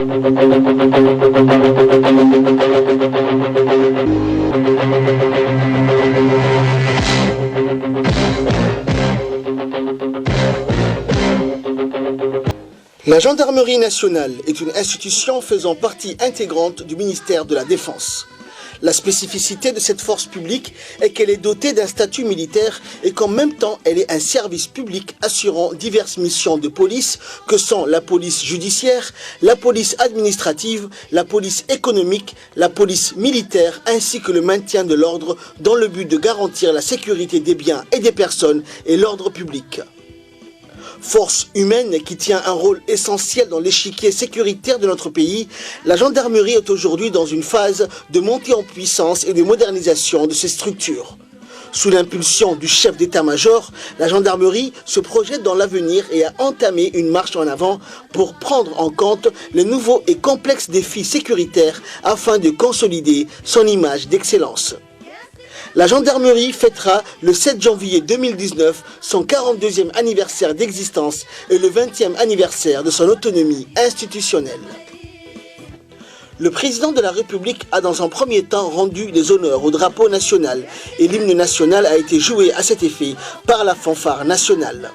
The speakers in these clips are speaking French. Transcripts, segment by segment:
La gendarmerie nationale est une institution faisant partie intégrante du ministère de la Défense. La spécificité de cette force publique est qu'elle est dotée d'un statut militaire et qu'en même temps elle est un service public assurant diverses missions de police que sont la police judiciaire, la police administrative, la police économique, la police militaire ainsi que le maintien de l'ordre dans le but de garantir la sécurité des biens et des personnes et l'ordre public. Force humaine qui tient un rôle essentiel dans l'échiquier sécuritaire de notre pays, la gendarmerie est aujourd'hui dans une phase de montée en puissance et de modernisation de ses structures. Sous l'impulsion du chef d'état-major, la gendarmerie se projette dans l'avenir et a entamé une marche en avant pour prendre en compte les nouveaux et complexes défis sécuritaires afin de consolider son image d'excellence. La gendarmerie fêtera le 7 janvier 2019 son 42e anniversaire d'existence et le 20e anniversaire de son autonomie institutionnelle. Le président de la République a dans un premier temps rendu les honneurs au drapeau national et l'hymne national a été joué à cet effet par la fanfare nationale.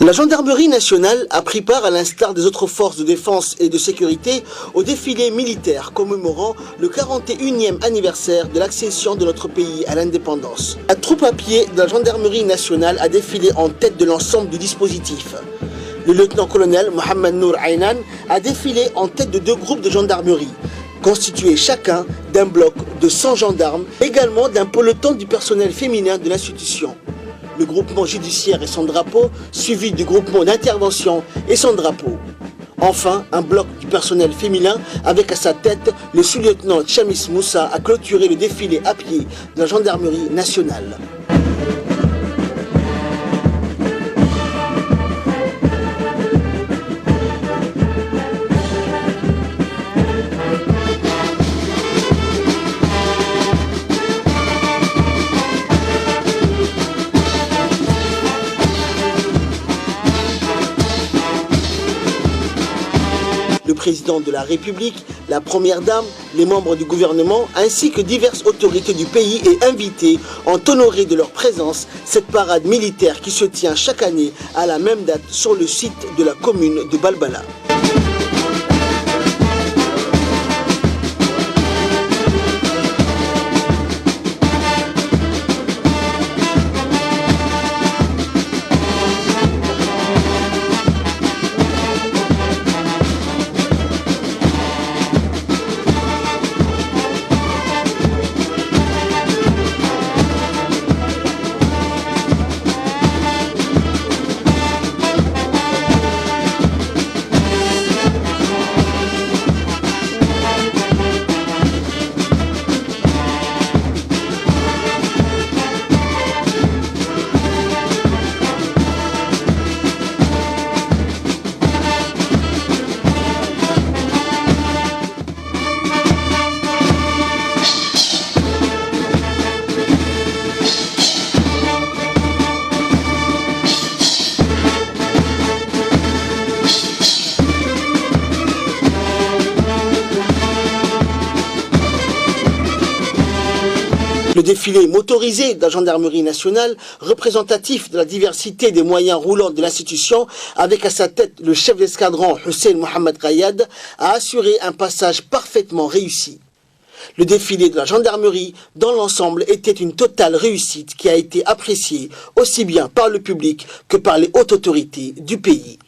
La gendarmerie nationale a pris part, à l'instar des autres forces de défense et de sécurité, au défilé militaire commémorant le 41e anniversaire de l'accession de notre pays à l'indépendance. La troupe à pied de la gendarmerie nationale a défilé en tête de l'ensemble du dispositif. Le lieutenant-colonel Mohamed Nour Aynan a défilé en tête de 2 groupes de gendarmerie, constitués chacun d'un bloc de 100 gendarmes, également d'un peloton du personnel féminin de l'institution. Le groupement judiciaire et son drapeau, suivi du groupement d'intervention et son drapeau. Enfin, un bloc du personnel féminin avec à sa tête le sous-lieutenant Chamis Moussa a clôturé le défilé à pied de la gendarmerie nationale. Le président de la République, la première dame, les membres du gouvernement ainsi que diverses autorités du pays et invités ont honoré de leur présence cette parade militaire qui se tient chaque année à la même date sur le site de la commune de Balbala. défilé motorisé de la gendarmerie nationale, représentatif de la diversité des moyens roulants de l'institution, avec à sa tête le chef d'escadron Hussein Mohamed Rayad, a assuré un passage parfaitement réussi. Le défilé de la gendarmerie, dans l'ensemble, était une totale réussite qui a été appréciée aussi bien par le public que par les hautes autorités du pays.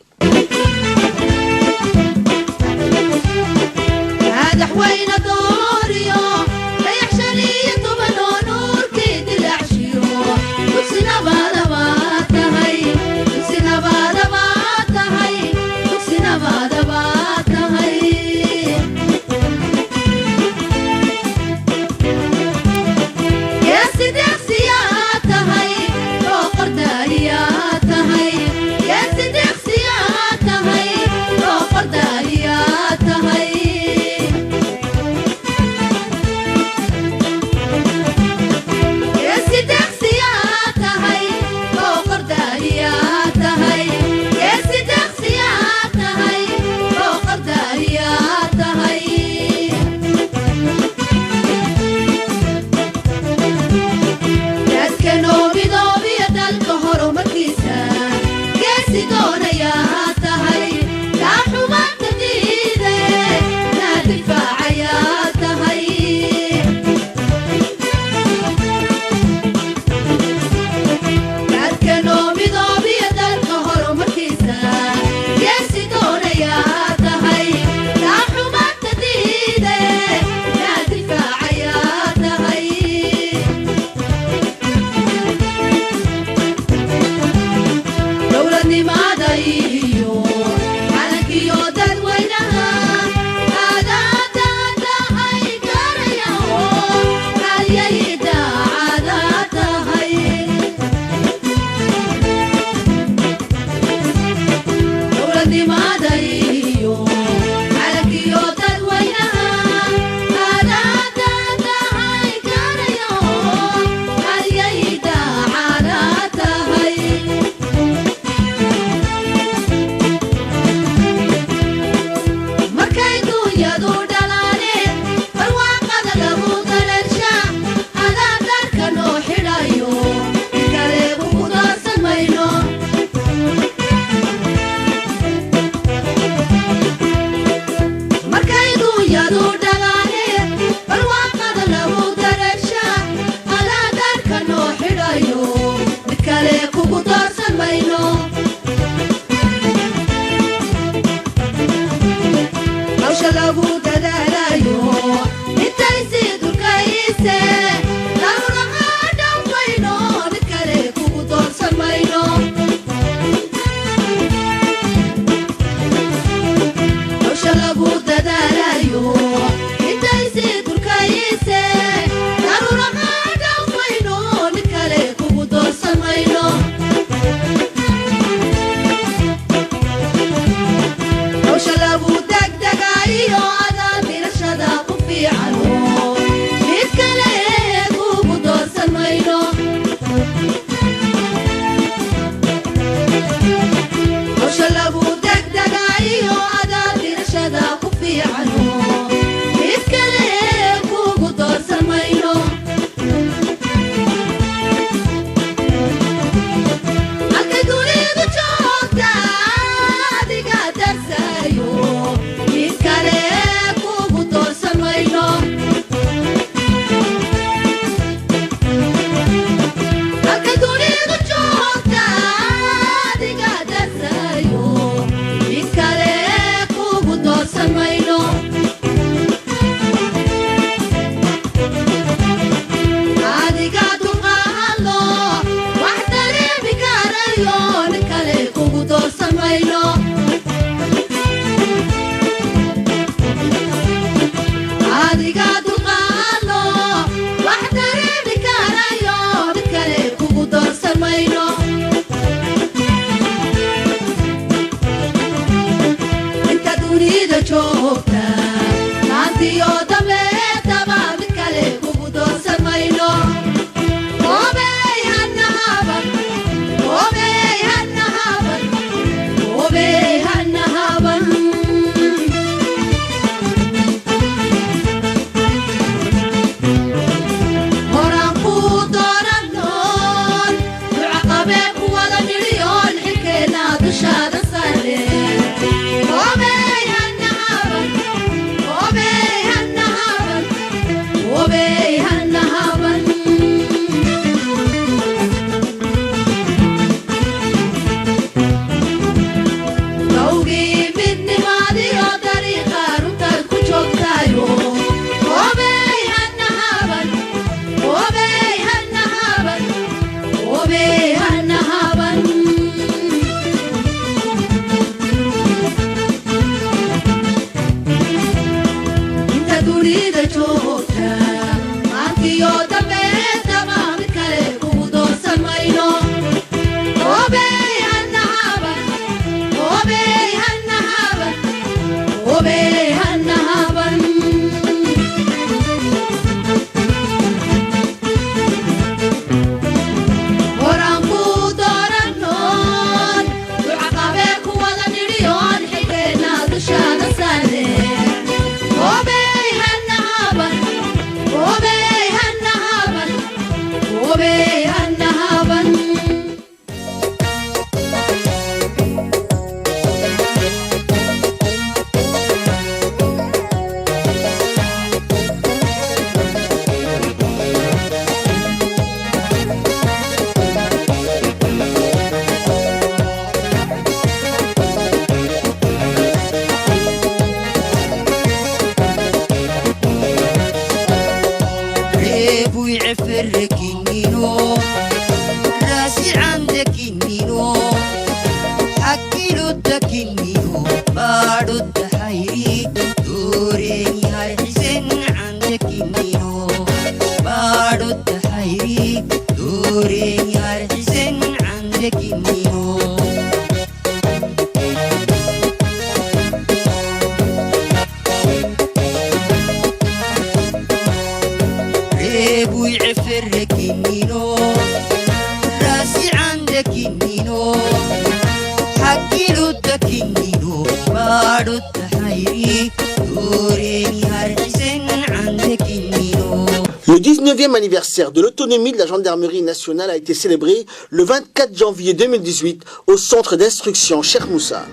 Le 19e anniversaire de l'autonomie de la gendarmerie nationale a été célébré le 24 janvier 2018 au centre d'instruction Cheikh Moussa.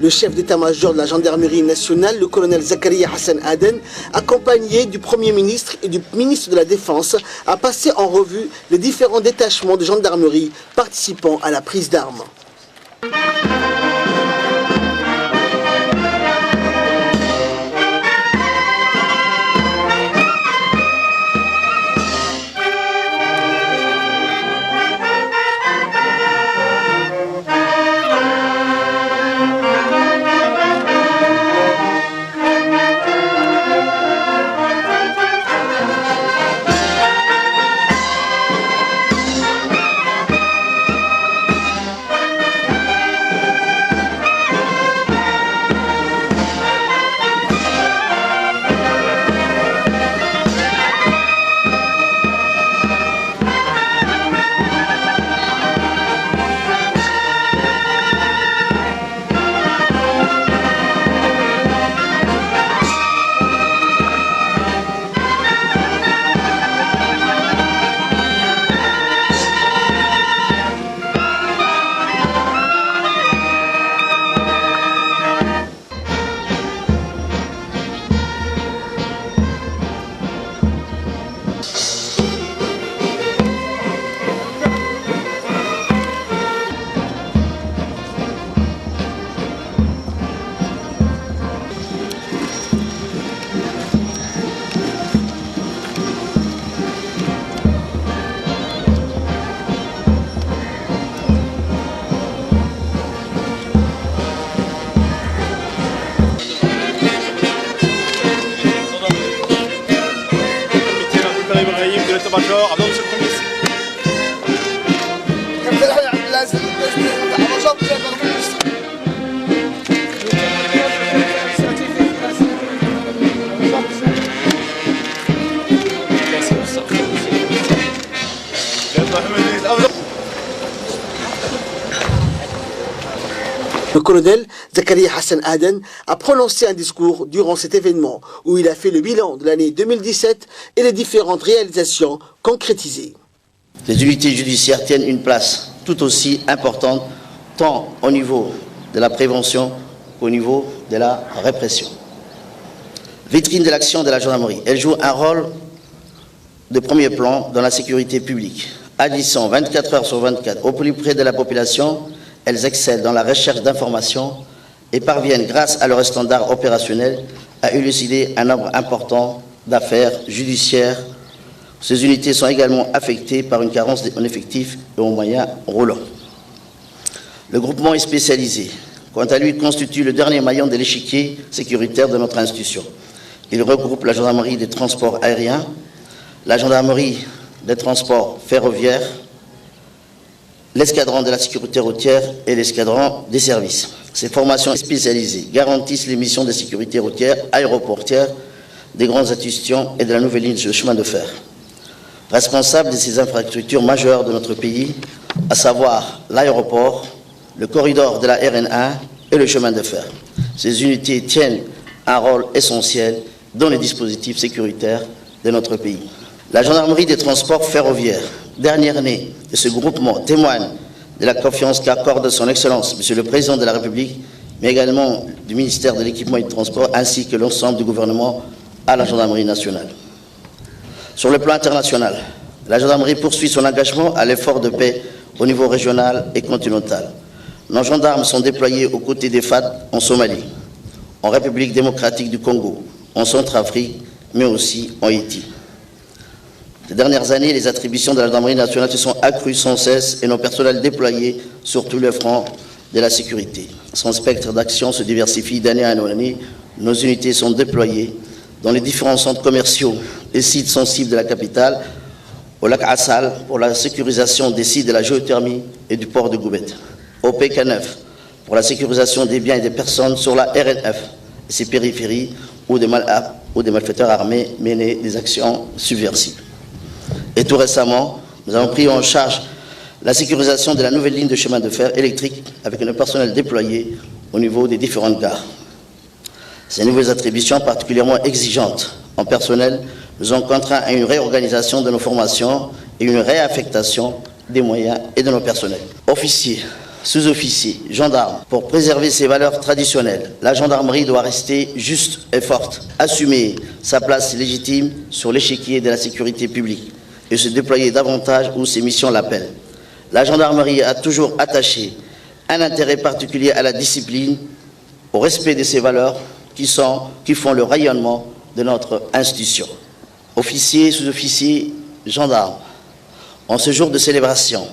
Le chef d'état-major de la gendarmerie nationale, le colonel Zakaria Hassan Aden, accompagné du Premier ministre et du ministre de la Défense, a passé en revue les différents détachements de gendarmerie participant à la prise d'armes. Le colonel Zakaria Hassan Aden a prononcé un discours durant cet événement où il a fait le bilan de l'année 2017 et les différentes réalisations concrétisées. Les unités judiciaires tiennent une place tout aussi importante tant au niveau de la prévention qu'au niveau de la répression. Vitrine de l'action de la gendarmerie, elle joue un rôle de premier plan dans la sécurité publique. Agissant 24 heures sur 24 au plus près de la population, elles excellent dans la recherche d'informations et parviennent, grâce à leurs standards opérationnels, à élucider un nombre important d'affaires judiciaires. Ces unités sont également affectées par une carence en effectifs et en moyens roulants. Le groupement est spécialisé. Quant à lui, il constitue le dernier maillon de l'échiquier sécuritaire de notre institution. Il regroupe la gendarmerie des transports aériens, la gendarmerie des transports ferroviaires, l'escadron de la sécurité routière et l'escadron des services. Ces formations spécialisées garantissent les missions de sécurité routière, aéroportière, des grandes institutions et de la nouvelle ligne de chemin de fer. Responsable de ces infrastructures majeures de notre pays, à savoir l'aéroport, le corridor de la RN1 et le chemin de fer. Ces unités tiennent un rôle essentiel dans les dispositifs sécuritaires de notre pays. La gendarmerie des transports ferroviaires, dernière née de ce groupement, témoigne de la confiance qu'accorde son Excellence, Monsieur le Président de la République, mais également du ministère de l'Équipement et du Transport, ainsi que l'ensemble du gouvernement à la gendarmerie nationale. Sur le plan international, la gendarmerie poursuit son engagement à l'effort de paix au niveau régional et continental. Nos gendarmes sont déployés aux côtés des FAD en Somalie, en République démocratique du Congo, en Centrafrique, mais aussi en Haïti. Ces dernières années, les attributions de la gendarmerie nationale se sont accrues sans cesse et nos personnels déployés sur tous les fronts de la sécurité. Son spectre d'action se diversifie d'année en année. Nos unités sont déployées dans les différents centres commerciaux et sites sensibles de la capitale, au lac Assal pour la sécurisation des sites de la géothermie et du port de Goubet, au PK9 pour la sécurisation des biens et des personnes sur la RNF et ses périphéries où des malfaiteurs armés menaient des actions subversives. Et tout récemment, nous avons pris en charge la sécurisation de la nouvelle ligne de chemin de fer électrique avec un personnel déployé au niveau des différentes gares. Ces nouvelles attributions particulièrement exigeantes en personnel nous ont contraints à une réorganisation de nos formations et une réaffectation des moyens et de nos personnels. Officiers, sous-officiers, gendarmes, pour préserver ses valeurs traditionnelles, la gendarmerie doit rester juste et forte, assumer sa place légitime sur l'échiquier de la sécurité publique et se déployer davantage où ses missions l'appellent. La gendarmerie a toujours attaché un intérêt particulier à la discipline, au respect de ses valeurs qui font le rayonnement de notre institution. Officiers, sous-officiers, gendarmes, en ce jour de célébration,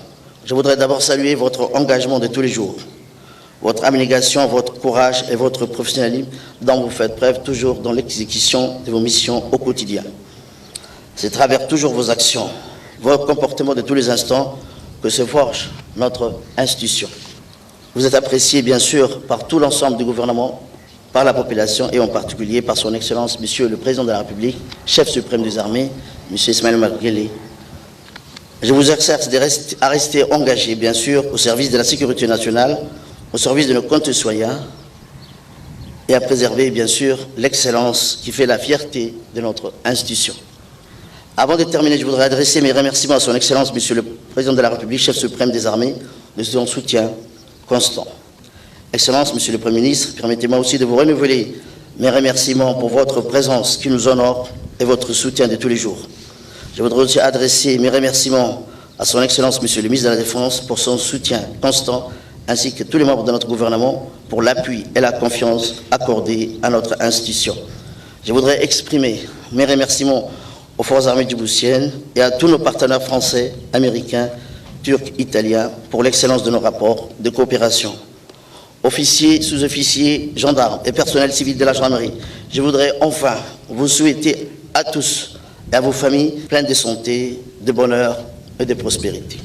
je voudrais d'abord saluer votre engagement de tous les jours, votre abnégation, votre courage et votre professionnalisme dont vous faites preuve toujours dans l'exécution de vos missions au quotidien. C'est à travers toujours vos actions, vos comportements de tous les instants que se forge notre institution. Vous êtes apprécié bien sûr par tout l'ensemble du gouvernement, par la population et en particulier par son Excellence, Monsieur le Président de la République, chef suprême des armées, Monsieur Ismaël Omar Guelleh. Je vous exerce à rester engagé bien sûr au service de la sécurité nationale, au service de nos concitoyens et à préserver bien sûr l'excellence qui fait la fierté de notre institution. Avant de terminer, je voudrais adresser mes remerciements à son Excellence, Monsieur le Président de la République, chef suprême des armées, de son soutien constant. Excellence, Monsieur le Premier ministre, permettez-moi aussi de vous renouveler mes remerciements pour votre présence qui nous honore et votre soutien de tous les jours. Je voudrais aussi adresser mes remerciements à son Excellence, Monsieur le ministre de la Défense, pour son soutien constant, ainsi que tous les membres de notre gouvernement pour l'appui et la confiance accordés à notre institution. Je voudrais exprimer mes remerciements aux forces armées djiboutiennes et à tous nos partenaires français, américains, turcs, italiens pour l'excellence de nos rapports de coopération. Officiers, sous-officiers, gendarmes et personnel civil de la gendarmerie, je voudrais enfin vous souhaiter à tous et à vos familles pleines de santé, de bonheur et de prospérité.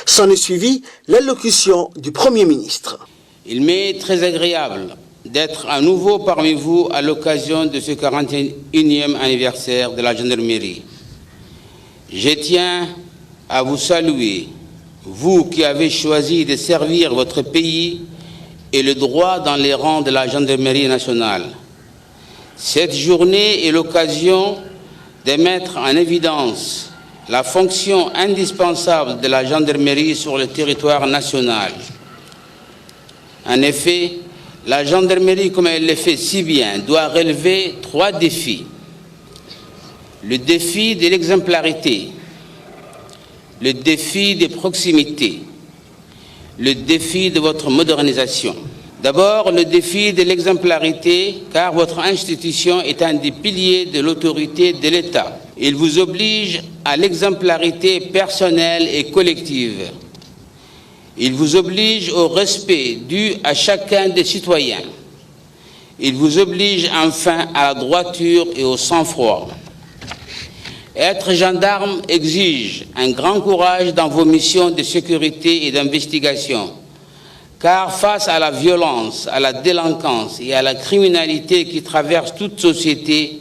S'en est suivi l'allocution du Premier ministre. Il m'est très agréable d'être à nouveau parmi vous à l'occasion de ce 41e anniversaire de la gendarmerie. Je tiens à vous saluer, vous qui avez choisi de servir votre pays et le droit dans les rangs de la gendarmerie nationale. Cette journée est l'occasion de mettre en évidence la fonction indispensable de la gendarmerie sur le territoire national. En effet, la gendarmerie, comme elle le fait si bien, doit relever 3 défis. Le défi de l'exemplarité, le défi de proximité, le défi de votre modernisation. D'abord, le défi de l'exemplarité, car votre institution est un des piliers de l'autorité de l'État. Il vous oblige à l'exemplarité personnelle et collective. Il vous oblige au respect dû à chacun des citoyens. Il vous oblige enfin à la droiture et au sang-froid. Être gendarme exige un grand courage dans vos missions de sécurité et d'investigation, car face à la violence, à la délinquance et à la criminalité qui traverse toute société,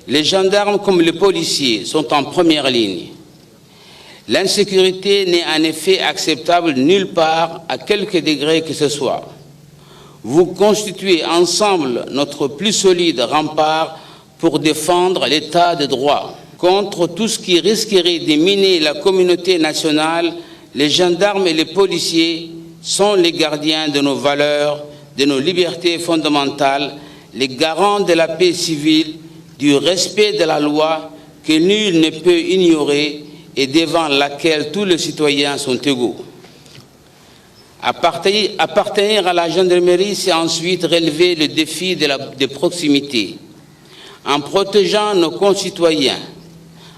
les gendarmes comme les policiers sont en première ligne. L'insécurité n'est en effet acceptable nulle part, à quelque degré que ce soit. Vous constituez ensemble notre plus solide rempart pour défendre l'état de droit. Contre tout ce qui risquerait de miner la communauté nationale, les gendarmes et les policiers sont les gardiens de nos valeurs, de nos libertés fondamentales, les garants de la paix civile, du respect de la loi que nul ne peut ignorer et devant laquelle tous les citoyens sont égaux. Appartenir à la gendarmerie, c'est ensuite relever le défi de proximité, en protégeant nos concitoyens,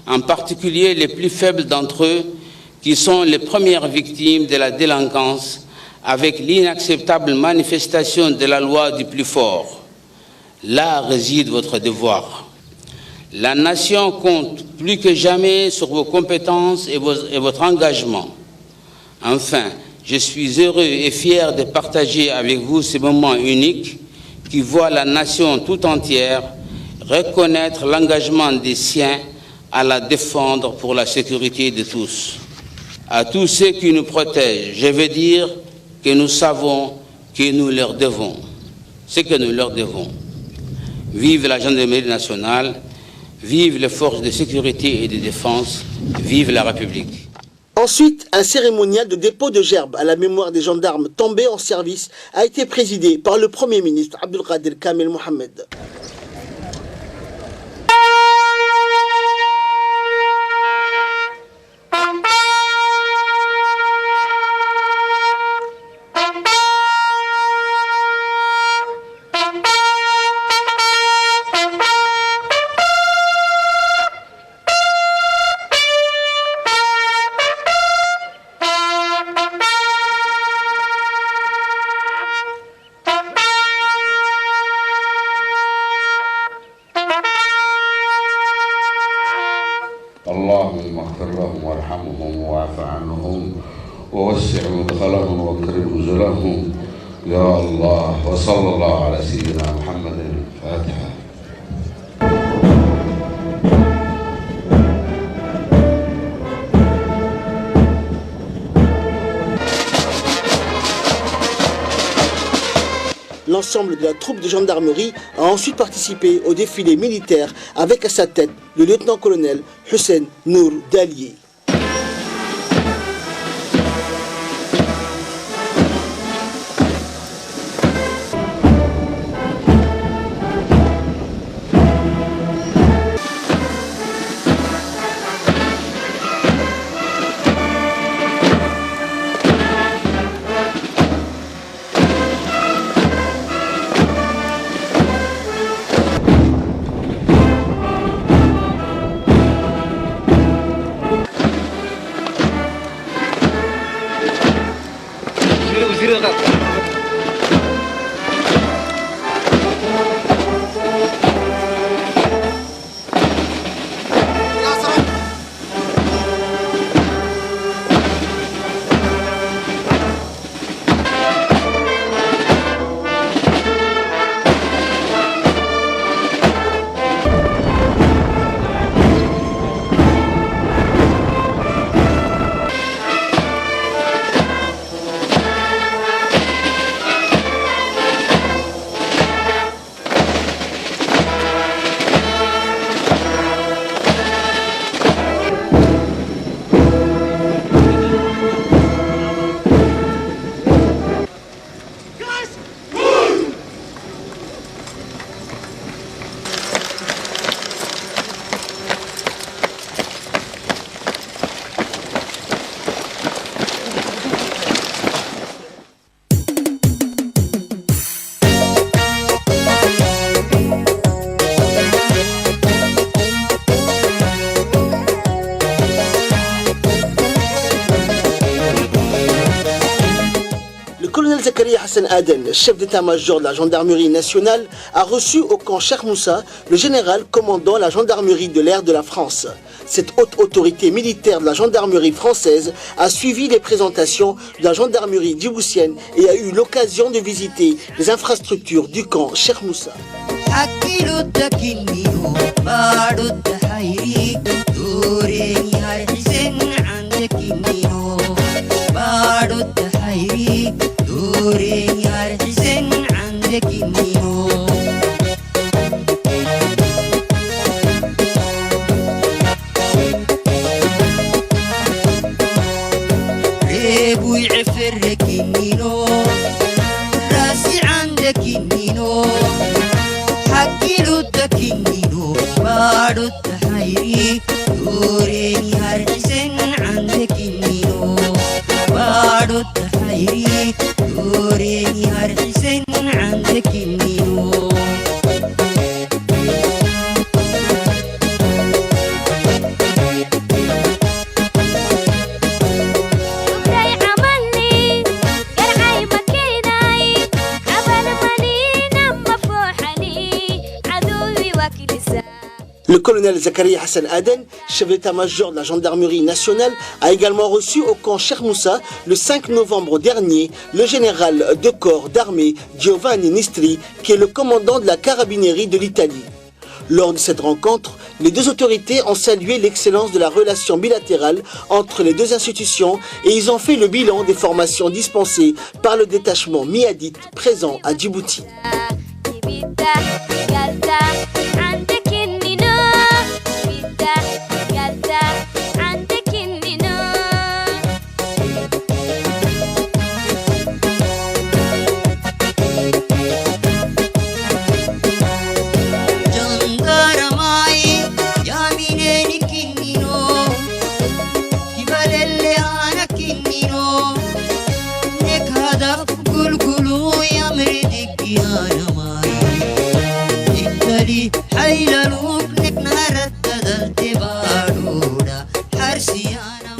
en particulier les plus faibles d'entre eux, qui sont les premières victimes de la délinquance, avec l'inacceptable manifestation de la loi du plus fort. Là réside votre devoir. La nation compte plus que jamais sur vos compétences et votre engagement. Enfin, je suis heureux et fier de partager avec vous ce moment unique qui voit la nation tout entière reconnaître l'engagement des siens à la défendre pour la sécurité de tous. À tous ceux qui nous protègent, je veux dire que nous savons que nous leur devons, ce que nous leur devons. Vive la gendarmerie nationale, vive les forces de sécurité et de défense, vive la République. Ensuite, un cérémonial de dépôt de gerbes à la mémoire des gendarmes tombés en service a été présidé par le Premier ministre Abdelkader Kamel Mohamed. اللهم اغفر لهم وارحمهم واعف عنهم ووسع مدخلهم واكرم نزلهم يا الله. وصلى الله على سيدنا محمد. الفاتحة. L'ensemble de la troupe de gendarmerie a ensuite participé au défilé militaire avec à sa tête le lieutenant-colonel Hussein Nour Dalié. Zakaria Hassan Aden, chef d'état-major de la gendarmerie nationale, a reçu au camp Cheikh Moussa le général commandant la gendarmerie de l'air de la France. Cette haute autorité militaire de la gendarmerie française a suivi les présentations de la gendarmerie djiboutienne et a eu l'occasion de visiter les infrastructures du camp Cheikh Moussa. Le colonel Zakaria Hassan Aden, chef d'état-major de la gendarmerie nationale, a également reçu au camp Cheikh Moussa le 5 novembre dernier le général de corps d'armée Giovanni Nistri, qui est le commandant de la carabinerie de l'Italie. Lors de cette rencontre, les deux autorités ont salué l'excellence de la relation bilatérale entre les deux institutions et ils ont fait le bilan des formations dispensées par le détachement Miadit présent à Djibouti.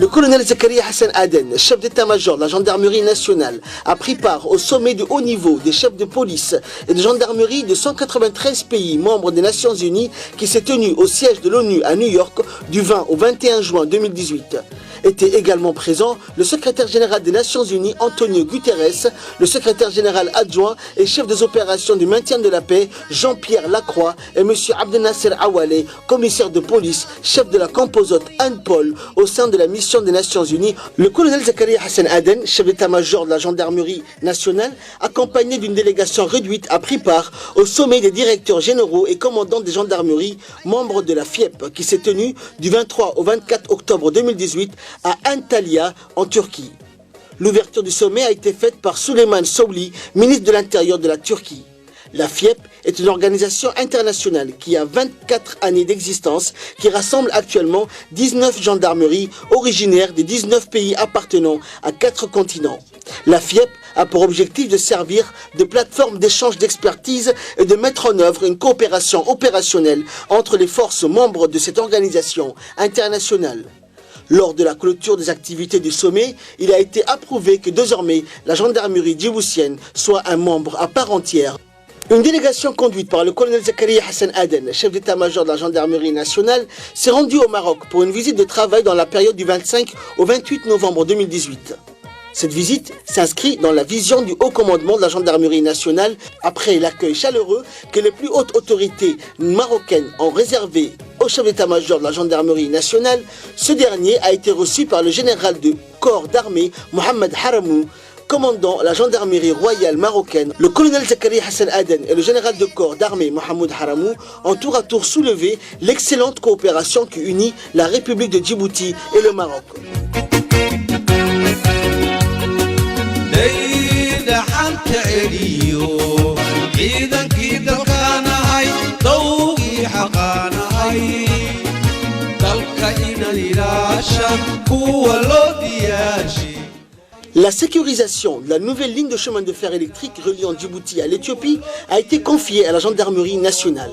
Le colonel Zakaria Hassan Aden, chef d'état-major de la gendarmerie nationale, a pris part au sommet de haut niveau des chefs de police et de gendarmerie de 193 pays membres des Nations Unies qui s'est tenu au siège de l'ONU à New York du 20 au 21 juin 2018. Était également présent le secrétaire général des Nations Unies Antonio Guterres, le secrétaire général adjoint et chef des opérations du maintien de la paix Jean-Pierre Lacroix et M. Abdelnasser Awale, commissaire de police, chef de la composante Anne-Paul au sein de la mission des Nations Unies. Le colonel Zakaria Hassan Aden, chef d'état-major de la gendarmerie nationale, accompagné d'une délégation réduite, a pris part au sommet des directeurs généraux et commandants des gendarmeries membres de la FIEP qui s'est tenu du 23 au 24 octobre 2018 à Antalya, en Turquie. L'ouverture du sommet a été faite par Süleyman Soylu, ministre de l'Intérieur de la Turquie. La FIEP est une organisation internationale qui a 24 années d'existence, qui rassemble actuellement 19 gendarmeries originaires des 19 pays appartenant à 4 continents. La FIEP a pour objectif de servir de plateforme d'échange d'expertise et de mettre en œuvre une coopération opérationnelle entre les forces membres de cette organisation internationale. Lors de la clôture des activités du sommet, il a été approuvé que désormais la gendarmerie djiboutienne soit un membre à part entière. Une délégation conduite par le colonel Zakaria Hassan Aden, chef d'état-major de la gendarmerie nationale, s'est rendue au Maroc pour une visite de travail dans la période du 25 au 28 novembre 2018. Cette visite s'inscrit dans la vision du haut commandement de la gendarmerie nationale après l'accueil chaleureux que les plus hautes autorités marocaines ont réservé au chef d'état-major de la gendarmerie nationale. Ce dernier a été reçu par le général de corps d'armée Mohamed Haramou, commandant la gendarmerie royale marocaine. Le colonel Zakaria Hassan Aden et le général de corps d'armée Mohamed Haramou ont tour à tour soulevé l'excellente coopération qui unit la République de Djibouti et le Maroc. La sécurisation de la nouvelle ligne de chemin de fer électrique reliant Djibouti à l'Éthiopie a été confiée à la gendarmerie nationale.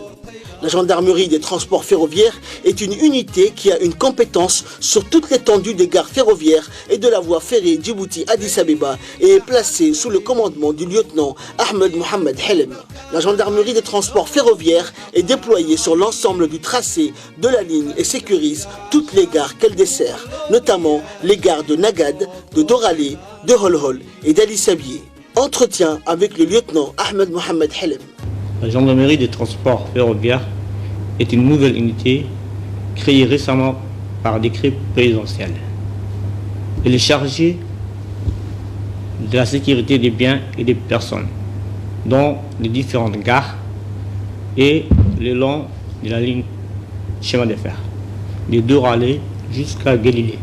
La gendarmerie des transports ferroviaires est une unité qui a une compétence sur toute l'étendue des gares ferroviaires et de la voie ferrée Djibouti-Addis Abeba et est placée sous le commandement du lieutenant Ahmed Mohamed Helem. La gendarmerie des transports ferroviaires est déployée sur l'ensemble du tracé de la ligne et sécurise toutes les gares qu'elle dessert, notamment les gares de Nagad, de Doralé, de Holhol et d'Ali Sabié. Entretien avec le lieutenant Ahmed Mohamed Helem. La gendarmerie des transports ferroviaires est une nouvelle unité créée récemment par décret présidentiel. Elle est chargée de la sécurité des biens et des personnes, dont les différentes gares et le long de la ligne chemin de fer, de Doralé jusqu'à Guélilé.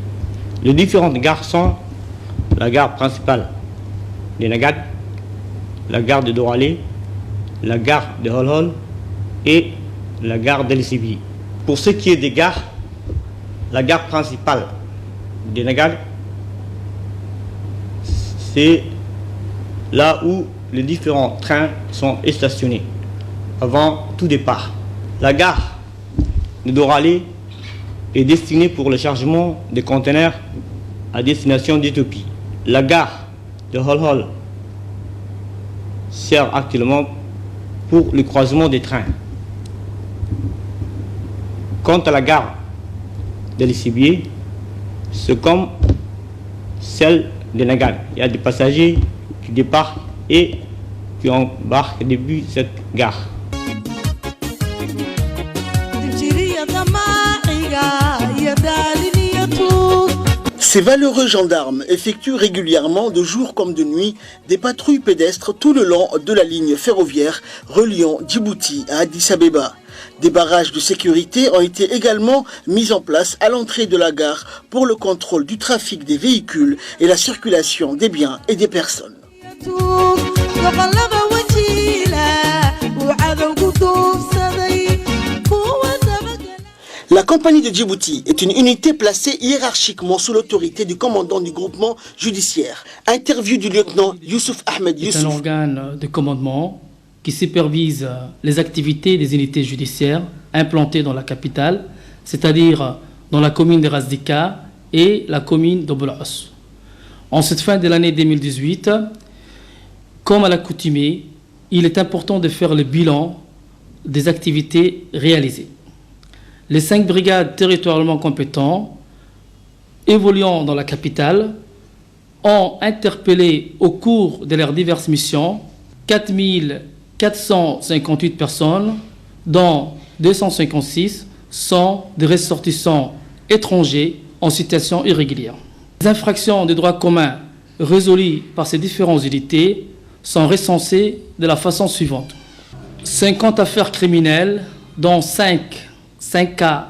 Les différentes gares sont la gare principale de Nagad, la gare de Doralé, la gare de Holhol et la gare d'El Sibi. Pour ce qui est des gares, la gare principale de Nagal, c'est là où les différents trains sont stationnés avant tout départ. La gare de Doralé est destinée pour le chargement des conteneurs à destination d'Éthiopie. La gare de Holhol sert actuellement pour le croisement des trains. Quant à la gare de Lissibier, c'est comme celle de Nagal. Il y a des passagers qui départent et qui embarquent depuis cette gare. Ces valeureux gendarmes effectuent régulièrement, de jour comme de nuit, des patrouilles pédestres tout le long de la ligne ferroviaire reliant Djibouti à Addis Abeba. Des barrages de sécurité ont été également mis en place à l'entrée de la gare pour le contrôle du trafic des véhicules et la circulation des biens et des personnes. La compagnie de Djibouti est une unité placée hiérarchiquement sous l'autorité du commandant du groupement judiciaire. Interview du lieutenant Youssouf Ahmed Youssouf. C'est un organe de commandement qui supervise les activités des unités judiciaires implantées dans la capitale, c'est-à-dire dans la commune de Razdika et la commune de Boulas. En cette fin de l'année 2018, comme à l'accoutumée, il est important de faire le bilan des activités réalisées. Les 5 brigades territorialement compétentes évoluant dans la capitale ont interpellé au cours de leurs diverses missions 4458 personnes, dont 256 sont des ressortissants étrangers en situation irrégulière. Les infractions des droits communs résolues par ces différentes unités sont recensées de la façon suivante. 50 affaires criminelles, dont 5 cas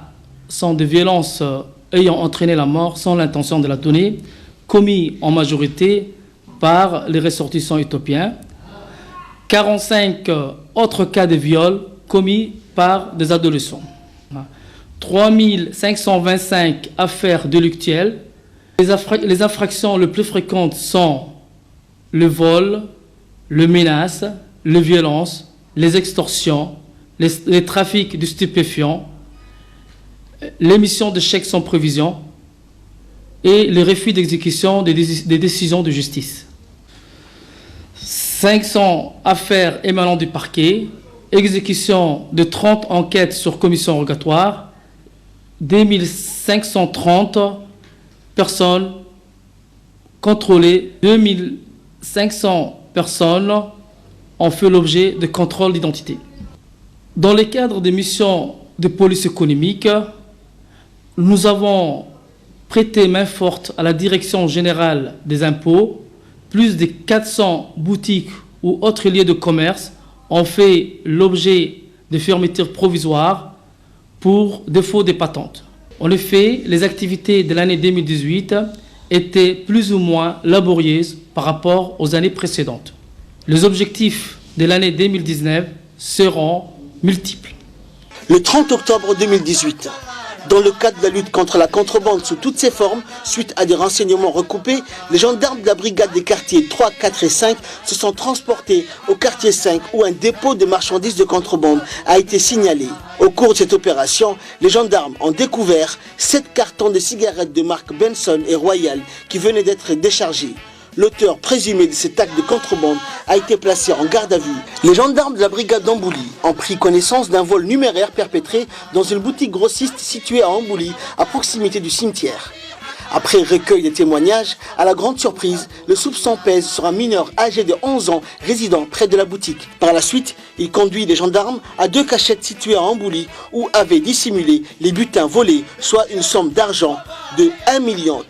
sont de violences ayant entraîné la mort sans l'intention de la donner, commis en majorité par les ressortissants éthiopiens. 45 autres cas de viol commis par des adolescents. 3525 affaires délictuelles. Les infractions les plus fréquentes sont le vol, les menaces, les violences, les extorsions, les trafics de stupéfiants, l'émission de chèques sans prévision et les refus d'exécution des décisions de justice. 500 affaires émanant du parquet, exécution de 30 enquêtes sur commission rogatoire, 2530 personnes contrôlées, 2500 personnes ont fait l'objet de contrôles d'identité. Dans le cadre des missions de police économique, nous avons prêté main forte à la Direction générale des impôts. Plus de 400 boutiques ou autres lieux de commerce ont fait l'objet de fermetures provisoires pour défaut de patentes. En effet, les activités de l'année 2018 étaient plus ou moins laborieuses par rapport aux années précédentes. Les objectifs de l'année 2019 seront multiples. Le 30 octobre 2018, dans le cadre de la lutte contre la contrebande sous toutes ses formes, suite à des renseignements recoupés, les gendarmes de la brigade des quartiers 3, 4 et 5 se sont transportés au quartier 5 où un dépôt de marchandises de contrebande a été signalé. Au cours de cette opération, les gendarmes ont découvert 7 cartons de cigarettes de marque Benson et Royal qui venaient d'être déchargés. L'auteur présumé de cet acte de contrebande a été placé en garde à vue. Les gendarmes de la brigade d'Ambouli ont pris connaissance d'un vol numéraire perpétré dans une boutique grossiste située à Ambouli, à proximité du cimetière. Après recueil des témoignages, à la grande surprise, le soupçon pèse sur un mineur âgé de 11 ans résidant près de la boutique. Par la suite, il conduit les gendarmes à 2 cachettes situées à Ambouli où avaient dissimulé les butins volés, soit une somme d'argent de 1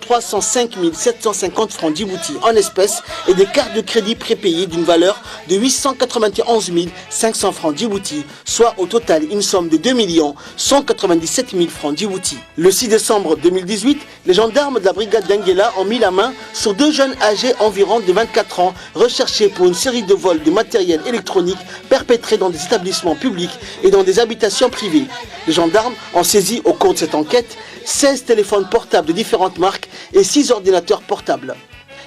305 750 francs djibouti en espèces et des cartes de crédit prépayées d'une valeur de 891 500 francs djibouti, soit au total une somme de 2 197 000 francs djibouti. Le 6 décembre 2018, les gendarmes de la brigade d'Anguela ont mis la main sur 2 jeunes âgés environ de 24 ans recherchés pour une série de vols de matériel électronique perpétrés dans des établissements publics et dans des habitations privées. Les gendarmes ont saisi au cours de cette enquête 16 téléphones portables de différentes marques et 6 ordinateurs portables.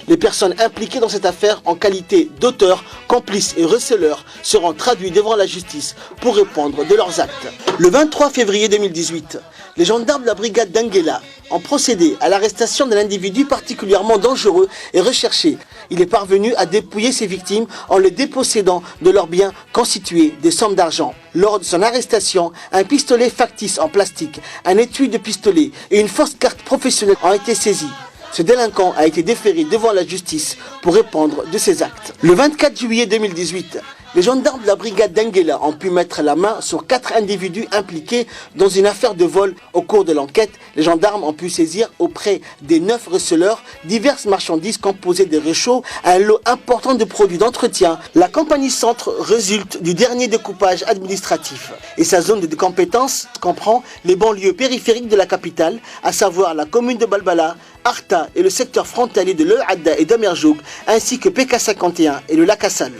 Les personnes impliquées dans cette affaire en qualité d'auteurs, complices et receleurs seront traduits devant la justice pour répondre de leurs actes. Le 23 février 2018, les gendarmes de la brigade d'Anguela ont procédé à l'arrestation d'un individu particulièrement dangereux et recherché. Il est parvenu à dépouiller ses victimes en les dépossédant de leurs biens constitués des sommes d'argent. Lors de son arrestation, un pistolet factice en plastique, un étui de pistolet et une fausse carte professionnelle ont été saisis. Ce délinquant a été déféré devant la justice pour répondre de ses actes. Le 24 juillet 2018, les gendarmes de la brigade d'Anguela ont pu mettre la main sur 4 individus impliqués dans une affaire de vol. Au cours de l'enquête, les gendarmes ont pu saisir auprès des 9 receleurs diverses marchandises composées de réchauds, un lot important de produits d'entretien. La compagnie Centre résulte du dernier découpage administratif et sa zone de compétence comprend les banlieues périphériques de la capitale, à savoir la commune de Balbala, Arta et le secteur frontalier de Le Hadda et d'Amerjoug, ainsi que PK51 et le lac Assal.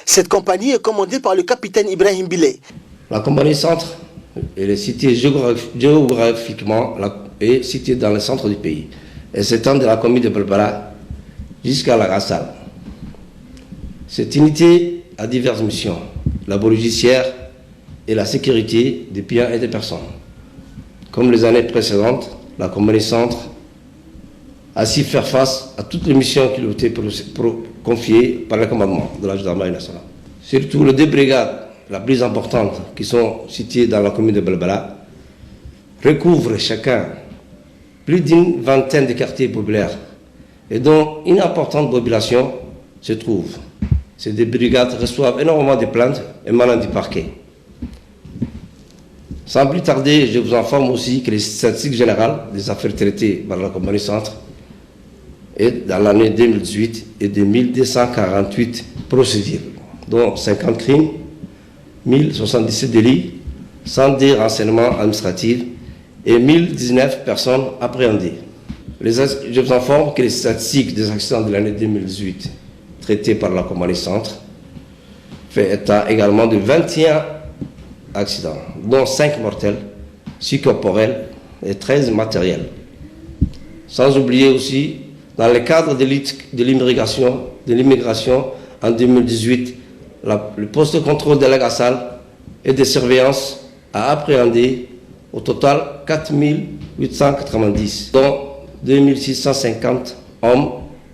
Cette compagnie est commandée par le capitaine Ibrahim Bilé. La compagnie Centre, elle est située géographiquement est située dans le centre du pays. Elle s'étend de la commune de Balbala jusqu'à la Gassal. Cette unité a diverses missions, la police judiciaire et la sécurité des biens et des personnes. Comme les années précédentes, la compagnie Centre a su faire face à toutes les missions qui lui ont été confiées par le commandement de la gendarmerie nationale. Surtout les 2 brigades, la plus importantes, qui sont situées dans la commune de Balbala, recouvrent chacun plus d'une vingtaine de quartiers populaires et dont une importante population se trouve. Ces 2 brigades reçoivent énormément de plaintes émanant du parquet. Sans plus tarder, je vous informe aussi que les statistiques générales des affaires traitées par la compagnie Centre est dans l'année 2018 et de 1248 procédures, dont 50 crimes, 1077 délits, 102 renseignements administratifs et 1019 personnes appréhendées. Je vous informe que les statistiques des accidents de l'année 2018 traitées par la compagnie Centre fait état également de 21 accidents, dont 5 mortels, 6 corporels et 13 matériels. Sans oublier aussi, dans le cadre de l'immigration en 2018, le poste de contrôle de la Gassal et de surveillance a appréhendé au total 4 890, dont 2650 hommes,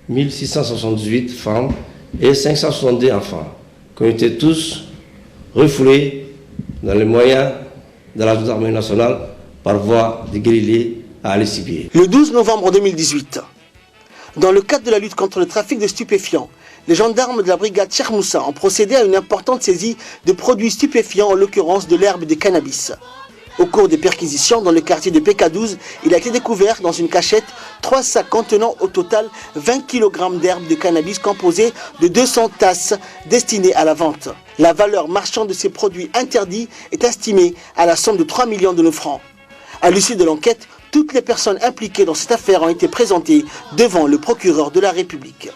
1678 femmes et 562 enfants, qui ont été tous refoulés dans les moyens de la gendarmerie nationale par voie de guerriers à Alessibier. Le 12 novembre 2018, dans le cadre de la lutte contre le trafic de stupéfiants, les gendarmes de la brigade Cheikh Moussa ont procédé à une importante saisie de produits stupéfiants, en l'occurrence de l'herbe de cannabis. Au cours des perquisitions dans le quartier de PK12, il a été découvert dans une cachette 3 sacs contenant au total 20 kg d'herbe de cannabis composée de 200 tasses destinées à la vente. La valeur marchande de ces produits interdits est estimée à la somme de 3 millions de nos francs. À l'issue de l'enquête, toutes les personnes impliquées dans cette affaire ont été présentées devant le procureur de la République.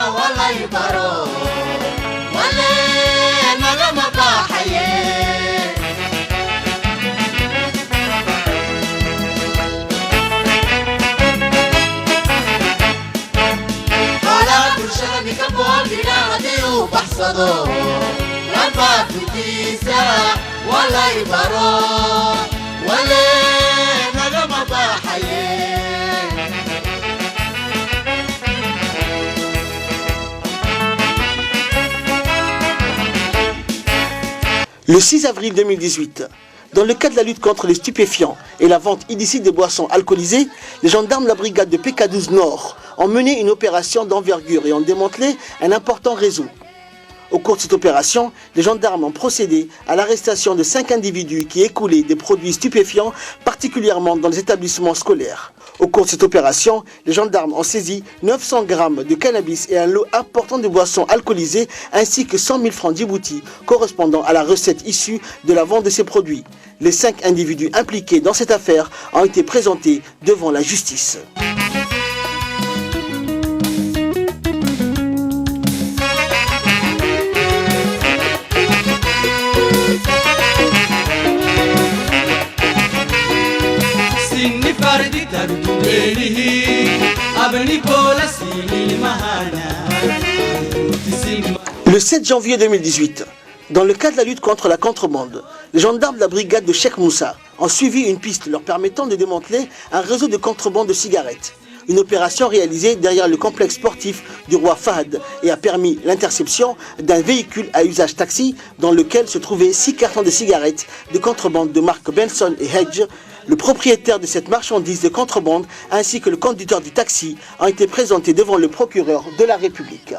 Le 6 avril 2018, dans le cadre de la lutte contre les stupéfiants et la vente illicite des boissons alcoolisées, les gendarmes de la brigade de PK12 Nord ont mené une opération d'envergure et ont démantelé un important réseau. Au cours de cette opération, les gendarmes ont procédé à l'arrestation de 5 individus qui écoulaient des produits stupéfiants, particulièrement dans les établissements scolaires. Au cours de cette opération, les gendarmes ont saisi 900 grammes de cannabis et un lot important de boissons alcoolisées, ainsi que 100 000 francs djibouti, correspondant à la recette issue de la vente de ces produits. Les 5 individus impliqués dans cette affaire ont été présentés devant la justice. Le 7 janvier 2018, dans le cadre de la lutte contre la contrebande, les gendarmes de la brigade de Cheikh Moussa ont suivi une piste leur permettant de démanteler un réseau de contrebande de cigarettes. Une opération réalisée derrière le complexe sportif du roi Fahd et a permis l'interception d'un véhicule à usage taxi dans lequel se trouvaient 6 cartons de cigarettes de contrebande de marque Benson et Hedge. Le propriétaire de cette marchandise de contrebande ainsi que le conducteur du taxi ont été présentés devant le procureur de la République.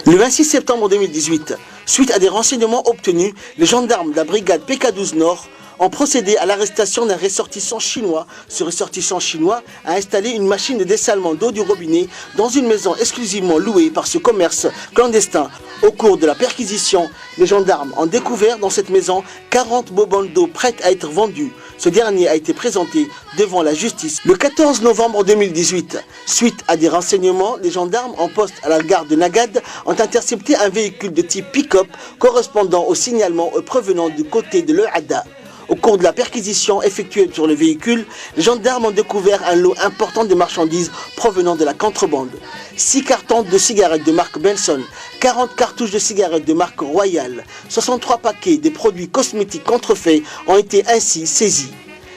Le 26 septembre 2018, suite à des renseignements obtenus, les gendarmes de la brigade PK12 Nord ont procédé à l'arrestation d'un ressortissant chinois. Ce ressortissant chinois a installé une machine de dessalement d'eau du robinet dans une maison exclusivement louée par ce commerce clandestin. Au cours de la perquisition, les gendarmes ont découvert dans cette maison 40 bobones d'eau prêtes à être vendues. Ce dernier a été présenté devant la justice. Le 14 novembre 2018, suite à des renseignements, les gendarmes en poste à la gare de Nagad ont intercepté un véhicule de type pick-up correspondant au signalement provenant du côté de l'E'ada. Au cours de la perquisition effectuée sur le véhicule, les gendarmes ont découvert un lot important de marchandises provenant de la contrebande. 6 cartons de cigarettes de marque Benson, 40 cartouches de cigarettes de marque Royal, 63 paquets de produits cosmétiques contrefaits ont été ainsi saisis.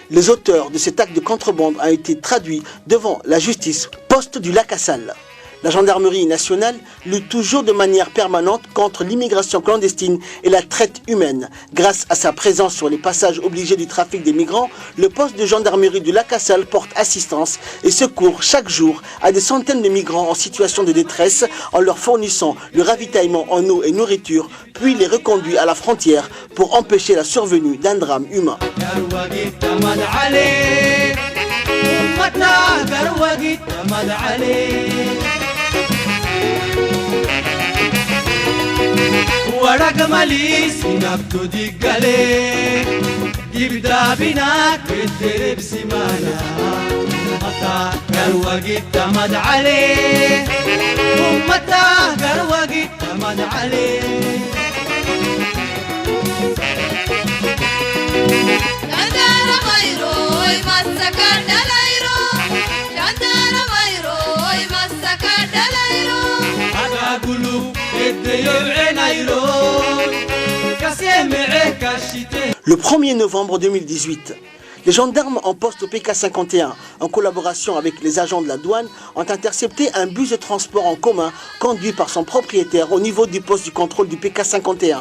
Les auteurs de cet acte de contrebande ont été traduits devant la justice poste du lac Assal. La gendarmerie nationale lutte toujours de manière permanente contre l'immigration clandestine et la traite humaine. Grâce à sa présence sur les passages obligés du trafic des migrants, le poste de gendarmerie du lac Assal porte assistance et secours chaque jour à des centaines de migrants en situation de détresse en leur fournissant le ravitaillement en eau et nourriture, puis les reconduit à la frontière pour empêcher la survenue d'un drame humain. ورقمالي سينابتو ديقالي يبدا بناك بالدرب سمانا متى قروقي تمد عليه ومتى قروقي تمد عليه جندر ميروي مسكر دلايرو جندر ميروي مسكر دلايرو هذا قلوب Le 1er novembre 2018, les gendarmes en poste au PK51, en collaboration avec les agents de la douane, ont intercepté un bus de transport en commun conduit par son propriétaire au niveau du poste du contrôle du PK51.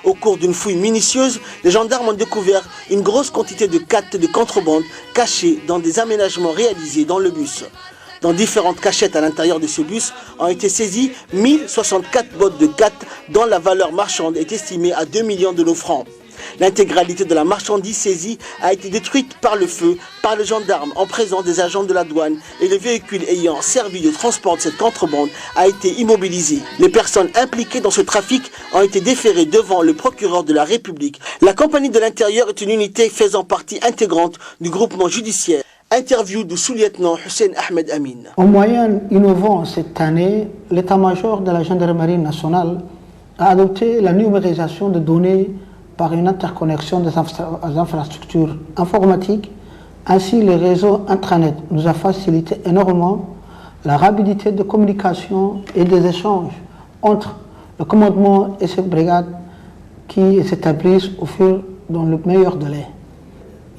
Au cours d'une fouille minutieuse, les gendarmes ont découvert une grosse quantité de khat de contrebande cachées dans des aménagements réalisés dans le bus. Dans différentes cachettes à l'intérieur de ce bus ont été saisies 1064 bottes de khat dont la valeur marchande est estimée à 2 millions de nos francs. L'intégralité de la marchandise saisie a été détruite par le feu par les gendarmes en présence des agents de la douane et le véhicule ayant servi de transport de cette contrebande a été immobilisé. Les personnes impliquées dans ce trafic ont été déférées devant le procureur de la République. La compagnie de l'intérieur est une unité faisant partie intégrante du groupement judiciaire. Interview du sous-lieutenant Hussein Ahmed Amin. En moyen innovant cette année, l'état-major de la gendarmerie nationale a adopté la numérisation de données par une interconnexion des infrastructures informatiques. Ainsi, le réseau intranet nous a facilité énormément la rapidité de communication et des échanges entre le commandement et cette brigade qui s'établissent au fur dans le meilleur délai.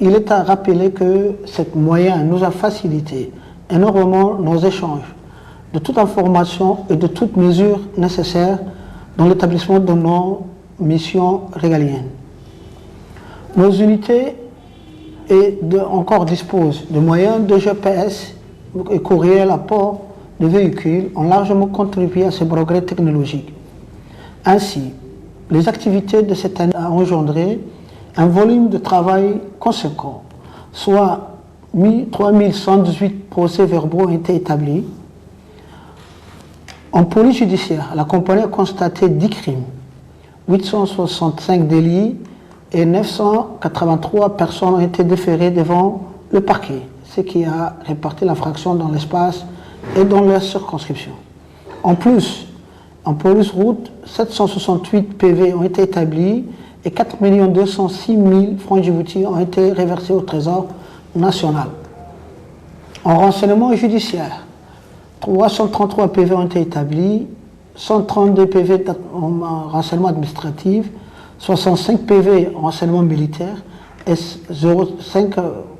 Il est à rappeler que ce moyen nous a facilité énormément nos échanges, de toute information et de toutes mesures nécessaires dans l'établissement de nos missions régaliennes. Nos unités encore disposent de moyens de GPS et courriel à port de véhicules ont largement contribué à ces progrès technologiques. Ainsi, les activités de cette année ont engendré un volume de travail conséquent, soit 3118 procès-verbaux ont été établis. En police judiciaire, la compagnie a constaté 10 crimes, 865 délits et 983 personnes ont été déférées devant le parquet, ce qui a réparti l'infraction dans l'espace et dans la circonscription. En plus, en police route, 768 PV ont été établis et 4 206 000 francs djibouti ont été reversés au Trésor national. En renseignement judiciaire, 333 PV ont été établis, 132 PV en renseignement administratif, 65 PV en renseignement militaire et 0,5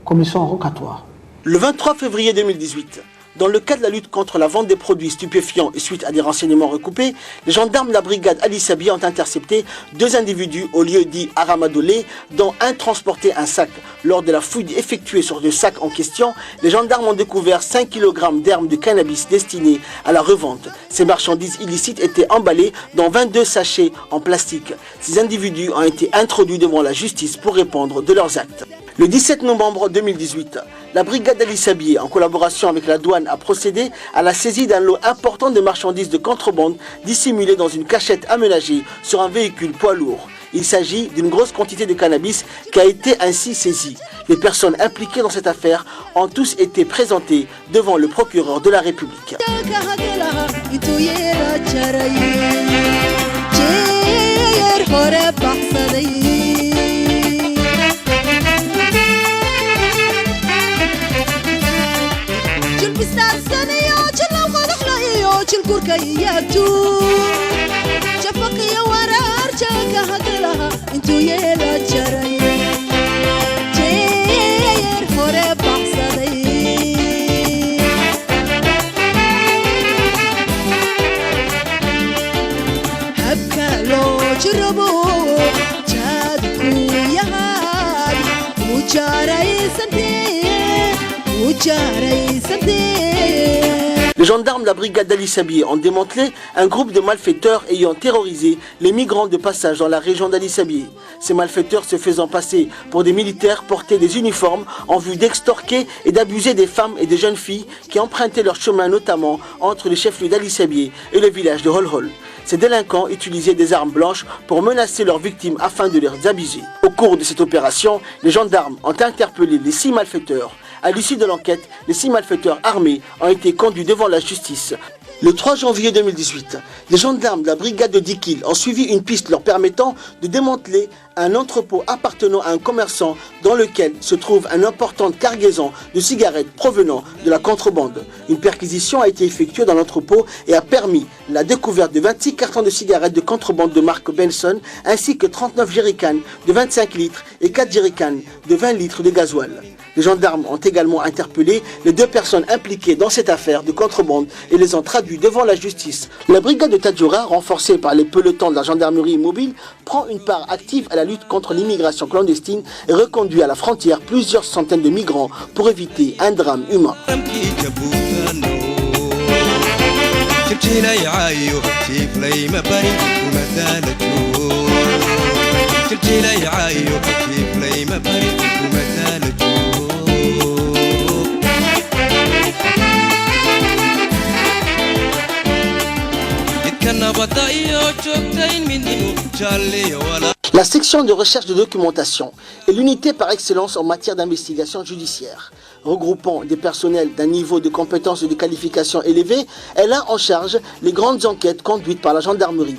commissions rocatoires. Le 23 février 2018, dans le cadre de la lutte contre la vente des produits stupéfiants et suite à des renseignements recoupés, les gendarmes de la brigade Ali Sabia ont intercepté 2 individus au lieu dit Aramadolé, dont un transportait un sac. Lors de la fouille effectuée sur le sac en question, les gendarmes ont découvert 5 kg d'herbes de cannabis destinées à la revente. Ces marchandises illicites étaient emballées dans 22 sachets en plastique. Ces individus ont été introduits devant la justice pour répondre de leurs actes. Le 17 novembre 2018, la brigade Ali Sabié, en collaboration avec la douane, a procédé à la saisie d'un lot important de marchandises de contrebande dissimulées dans une cachette aménagée sur un véhicule poids lourd. Il s'agit d'une grosse quantité de cannabis qui a été ainsi saisie. Les personnes impliquées dans cette affaire ont tous été présentées devant le procureur de la République. Les gendarmes de la brigade d'Ali Sabié ont démantelé un groupe de malfaiteurs ayant terrorisé les migrants de passage dans la région d'Ali Sabié. Ces malfaiteurs se faisant passer pour des militaires portaient des uniformes en vue d'extorquer et d'abuser des femmes et des jeunes filles qui empruntaient leur chemin notamment entre les chefs-lieux d'Ali Sabié et le village de Holhol. Ces délinquants utilisaient des armes blanches pour menacer leurs victimes afin de les abuser. Au cours de cette opération, les gendarmes ont interpellé les 6 malfaiteurs. À l'issue de l'enquête, les 6 malfaiteurs armés ont été conduits devant la justice. Le 3 janvier 2018, les gendarmes de la brigade de Dikil ont suivi une piste leur permettant de démanteler un entrepôt appartenant à un commerçant dans lequel se trouve une importante cargaison de cigarettes provenant de la contrebande. Une perquisition a été effectuée dans l'entrepôt et a permis la découverte de 26 cartons de cigarettes de contrebande de marque Benson ainsi que 39 jerrycans de 25 litres et 4 jerrycans de 20 litres de gasoil. Les gendarmes ont également interpellé les 2 personnes impliquées dans cette affaire de contrebande et les ont traduits devant la justice. La brigade de Tadjoura, renforcée par les pelotons de la gendarmerie mobile, prend une part active à la lutte contre l'immigration clandestine et reconduit à la frontière plusieurs centaines de migrants pour éviter un drame humain. La section de recherche de documentation est l'unité par excellence en matière d'investigation judiciaire. Regroupant des personnels d'un niveau de compétence et de qualification élevé, elle a en charge les grandes enquêtes conduites par la gendarmerie.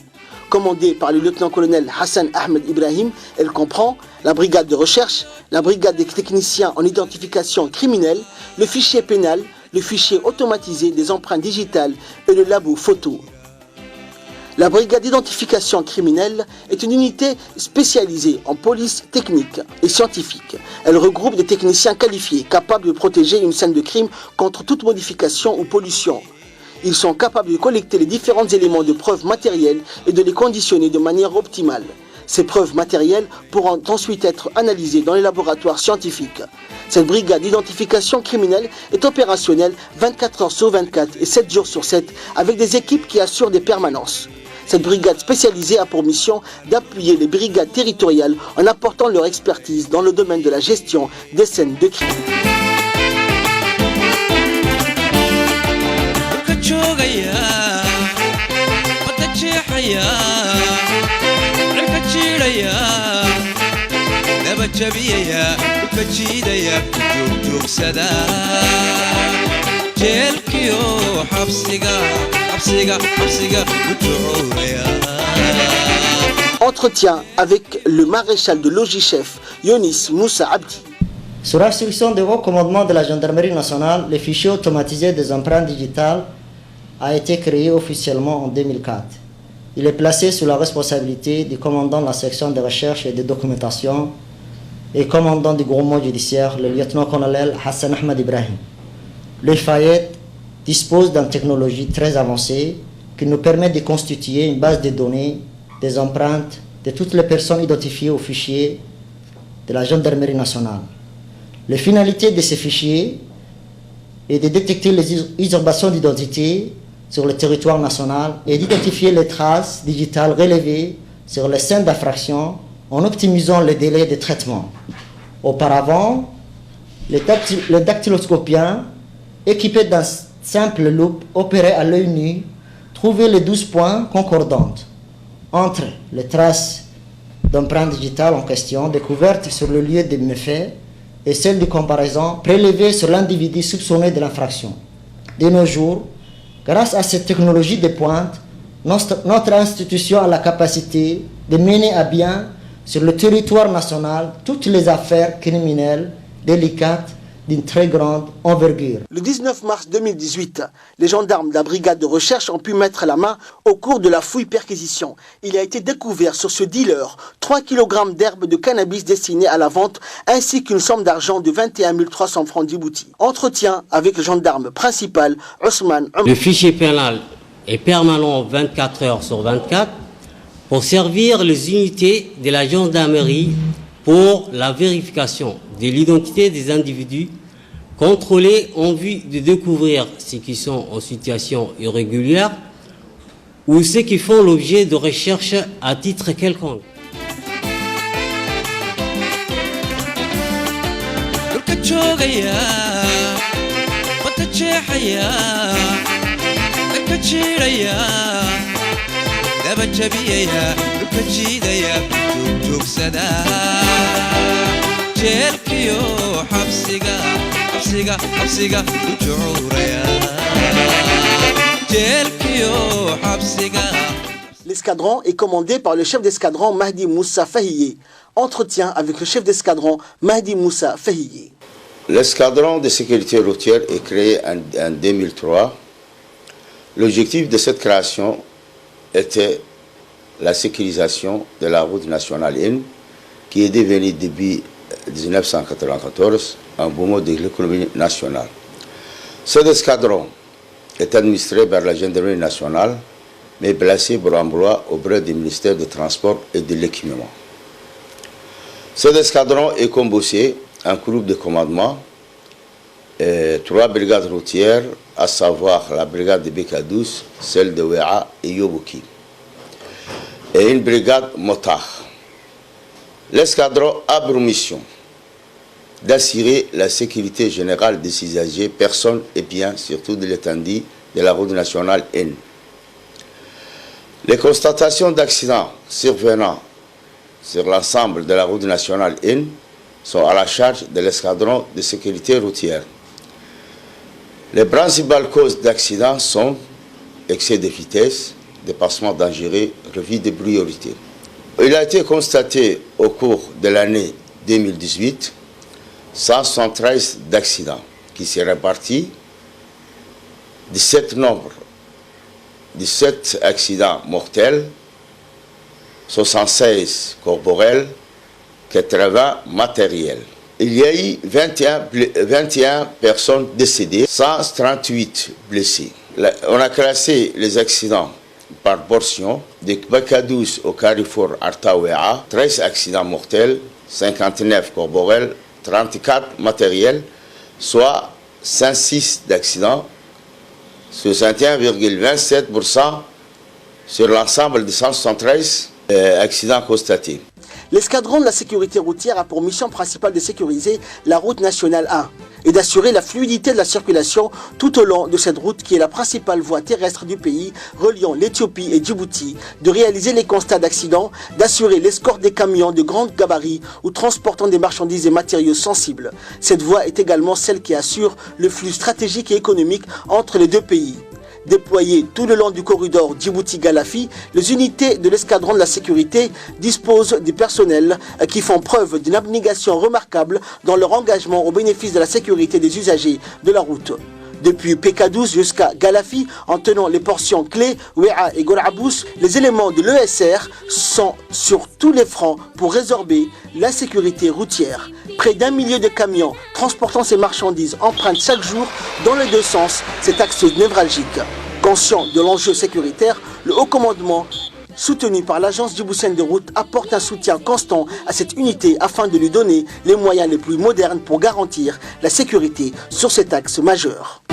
Commandée par le lieutenant-colonel Hassan Ahmed Ibrahim, elle comprend la brigade de recherche, la brigade des techniciens en identification criminelle, le fichier pénal, le fichier automatisé des empreintes digitales et le labo photo. La brigade d'identification criminelle est une unité spécialisée en police technique et scientifique. Elle regroupe des techniciens qualifiés, capables de protéger une scène de crime contre toute modification ou pollution. Ils sont capables de collecter les différents éléments de preuve matérielle et de les conditionner de manière optimale. Ces preuves matérielles pourront ensuite être analysées dans les laboratoires scientifiques. Cette brigade d'identification criminelle est opérationnelle 24 heures sur 24 et 7 jours sur 7 avec des équipes qui assurent des permanences. Cette brigade spécialisée a pour mission d'appuyer les brigades territoriales en apportant leur expertise dans le domaine de la gestion des scènes de crime. Entretien avec le maréchal de logis-chef Yonis Moussa Abdi. Sur instruction du haut commandement de la gendarmerie nationale, le fichier automatisé des empreintes digitales a été créé officiellement en 2004. Il est placé sous la responsabilité du commandant de la section de recherche et de documentation et commandant du groupement judiciaire, le lieutenant-colonel Hassan Ahmed Ibrahim. Le Fayette dispose d'une technologie très avancée qui nous permet de constituer une base de données des empreintes de toutes les personnes identifiées au fichier de la gendarmerie nationale. La finalité de ces fichiers est de détecter les usurpations d'identité sur le territoire national et d'identifier les traces digitales relevées sur les scènes d'infraction en optimisant les délais de traitement. Auparavant, le dactyloscopien, équipé d'un simple loupe, opérait à l'œil nu, trouvait les 12 points concordantes entre les traces d'empreintes digitales en question découvertes sur le lieu des méfaits et celles de comparaison prélevées sur l'individu soupçonné de l'infraction. De nos jours, grâce à cette technologie de pointe, notre institution a la capacité de mener à bien sur le territoire national toutes les affaires criminelles délicates d'une très grande envergure. Le 19 mars 2018, les gendarmes de la brigade de recherche ont pu mettre la main au cours de la fouille-perquisition. Il a été découvert sur ce dealer 3 kg d'herbe de cannabis destinée à la vente ainsi qu'une somme d'argent de 21 300 francs djibouti. Entretien avec le gendarme principal, Ousmane. Le fichier pénal est permanent 24 heures sur 24 pour servir les unités de la gendarmerie pour la vérification de l'identité des individus contrôlés en vue de découvrir ceux qui sont en situation irrégulière ou ceux qui font l'objet de recherches à titre quelconque. L'escadron est commandé par le chef d'escadron Mahdi Moussa Fahiyé. Entretien avec le chef d'escadron Mahdi Moussa Fahiyé. L'escadron de sécurité routière est créé en 2003. L'objectif de cette création était la sécurisation de la route nationale 1, qui est devenue depuis 1994 un poumon de l'économie nationale. Cet escadron est administré par la gendarmerie nationale, mais placé pour emploi auprès du ministère des Transports et de l'Équipement. Cet escadron est composé en groupe de commandement, 3 brigades routières, à savoir la brigade de Beka-12, celle de Ouéa et Yobouki, et une brigade motard. L'escadron a pour mission d'assurer la sécurité générale des usagers, personnes et biens, surtout de l'étendue de la route nationale N. Les constatations d'accidents survenant sur l'ensemble de la route nationale N sont à la charge de l'escadron de sécurité routière. Les principales causes d'accidents sont excès de vitesse, dépassement dangereux, refus de priorité. Il a été constaté au cours de l'année 2018 173 d'accidents qui se répartis 17 accidents mortels, 76 corporels, 80 matériels. Il y a eu 21 personnes décédées, 138 blessés. On a classé les accidents par portion, de Bakadous au carrefour Artaouéa, 13 accidents mortels, 59 corporels, 34 matériels, soit 106 d'accidents, 61,27% sur l'ensemble des 173 accidents constatés. L'escadron de la sécurité routière a pour mission principale de sécuriser la route nationale 1 et d'assurer la fluidité de la circulation tout au long de cette route qui est la principale voie terrestre du pays reliant l'Éthiopie et Djibouti, de réaliser les constats d'accidents, d'assurer l'escorte des camions de grande gabarit ou transportant des marchandises et matériaux sensibles. Cette voie est également celle qui assure le flux stratégique et économique entre les deux pays. Déployées tout le long du corridor Djibouti-Galafi, les unités de l'escadron de la sécurité disposent du personnel qui font preuve d'une abnégation remarquable dans leur engagement au bénéfice de la sécurité des usagers de la route. Depuis PK12 jusqu'à Galafi, en tenant les portions clés, Ouéa et Gorabous, les éléments de l'ESR sont sur tous les fronts pour résorber l'insécurité routière. Près d'1 million de camions transportant ces marchandises empruntent chaque jour dans les deux sens cet axe névralgique. Conscient de l'enjeu sécuritaire, le haut commandement, soutenu par l'agence djiboutienne de route, apporte un soutien constant à cette unité afin de lui donner les moyens les plus modernes pour garantir la sécurité sur cet axe majeur.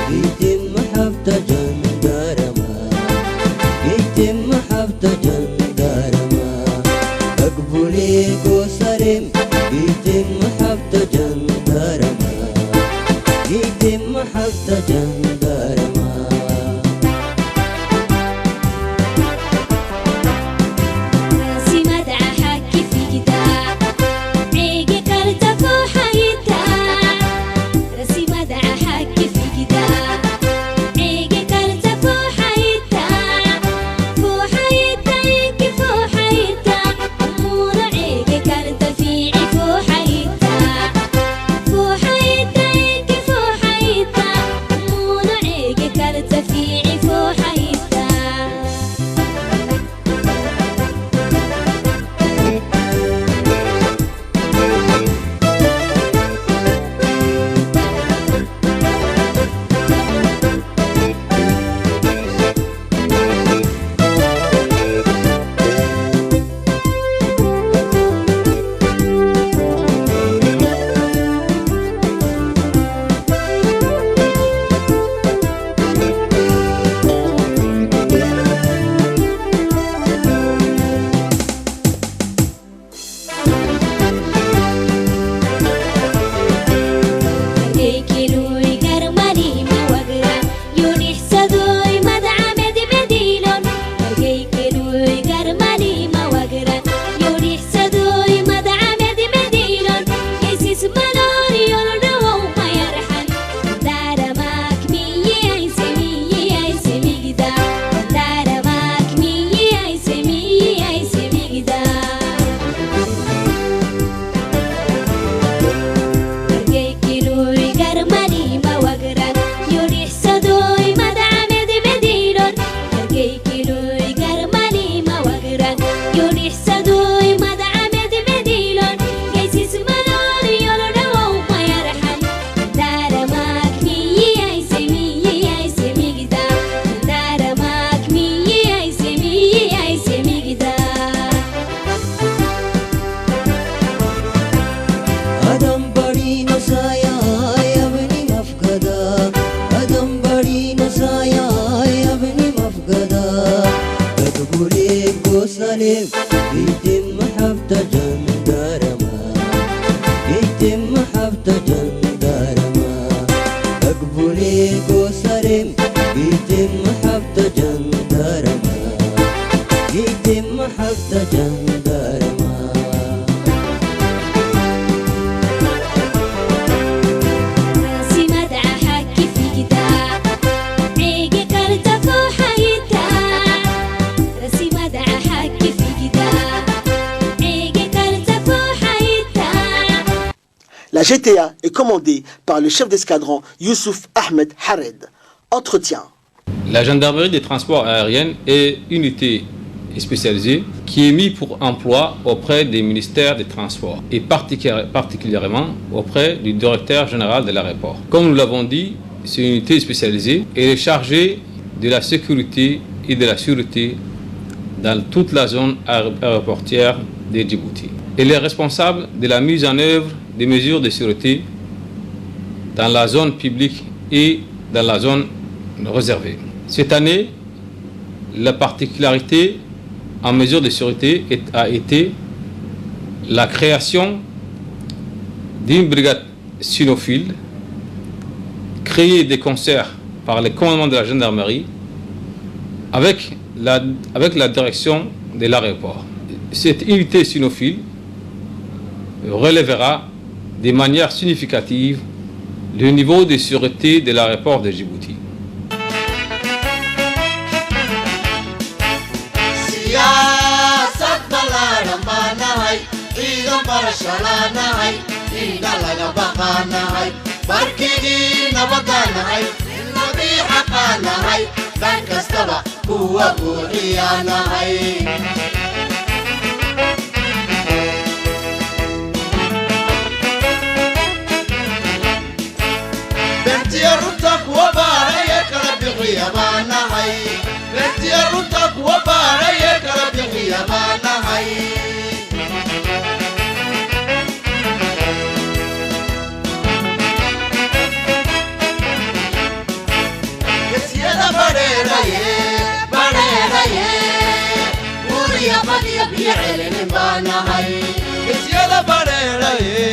يتم حفظ جندارما يتم حفظ جندارما أقبلي كوسرم يتم حفظ جندارما يتم حفظ جندارما يتم حفظ جندارما يتم حفظ جندارما أقبلي كوسرم يتم حفظ جندارما محبت جندار ما راسي مدعى حكي في كتاب عيقي كرتك وحيتا راسي مدعى حكي في كتاب عيقي كرتك وحيتا. La GTA est commandée par le chef d'escadron Youssouf Ahmed Hared. Entretien. La gendarmerie des transports aériens est une unité spécialisée qui est mise pour emploi auprès des ministères des Transports et particulièrement auprès du directeur général de l'aéroport. Comme nous l'avons dit, c'est une unité spécialisée et est chargée de la sécurité et de la sûreté dans toute la zone aéroportière de Djibouti. Elle est responsable de la mise en œuvre des mesures de sûreté dans la zone publique et dans la zone réservée. Cette année, la particularité en mesure de sûreté a été la création d'une brigade cynophile créée de concert par le commandement de la gendarmerie avec la direction de l'aéroport. Cette unité cynophile relèvera de manière significative le niveau de sûreté de l'aéroport de Djibouti. siyaasad ballaaran baa nahay ciidan barasho laa nahay dhiiga laga baqaa nahay barkigii nabaddaa nahay nabii xaqaa nahay dhan kastaba kuwa buuxiyaa nahay bentiya runta kuwa baaraya kala bixiya baa nahay bentiya runta kuwa baaraya kala bixiya baa nahay gesyada badheeraye badheeraye uriya badiya biyo celinin baa nahay gesyada badheeraye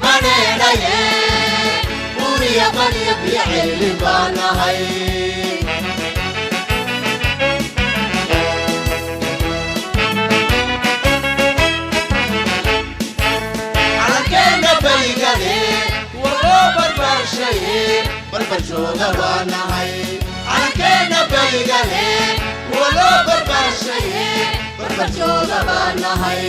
badheeraye uriya badiya biyo celinin baa nahay calankeena baygale waloo barbaarshaye barbarjooga waa nahay calankeena baygale waloo barbaarshaye barbarjooga waa nahay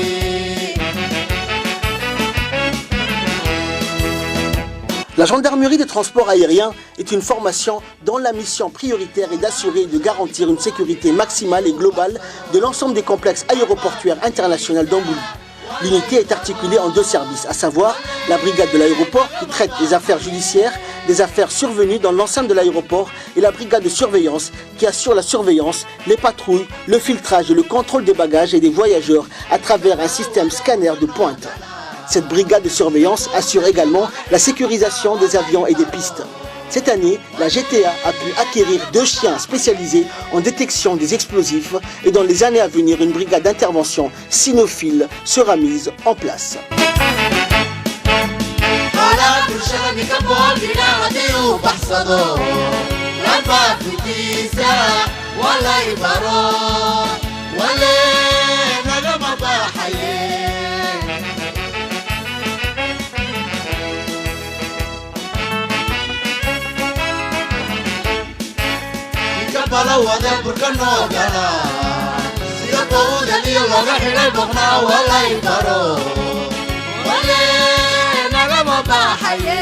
La gendarmerie des transports aériens est une formation dont la mission prioritaire est d'assurer et de garantir une sécurité maximale et globale de l'ensemble des complexes aéroportuaires internationaux d'Ambouli. L'unité est articulée en deux services, à savoir la brigade de l'aéroport qui traite des affaires judiciaires, des affaires survenues dans l'enceinte de l'aéroport et la brigade de surveillance qui assure la surveillance, les patrouilles, le filtrage et le contrôle des bagages et des voyageurs à travers un système scanner de pointe. Cette brigade de surveillance assure également la sécurisation des avions et des pistes. Cette année, la GTA a pu acquérir 2 chiens spécialisés en détection des explosifs et dans les années à venir, une brigade d'intervention cynophile sera mise en place. bala wada burka noo gala sida qowdaniyo laga xidhay boqnaa walay baro wale nagama baaxaye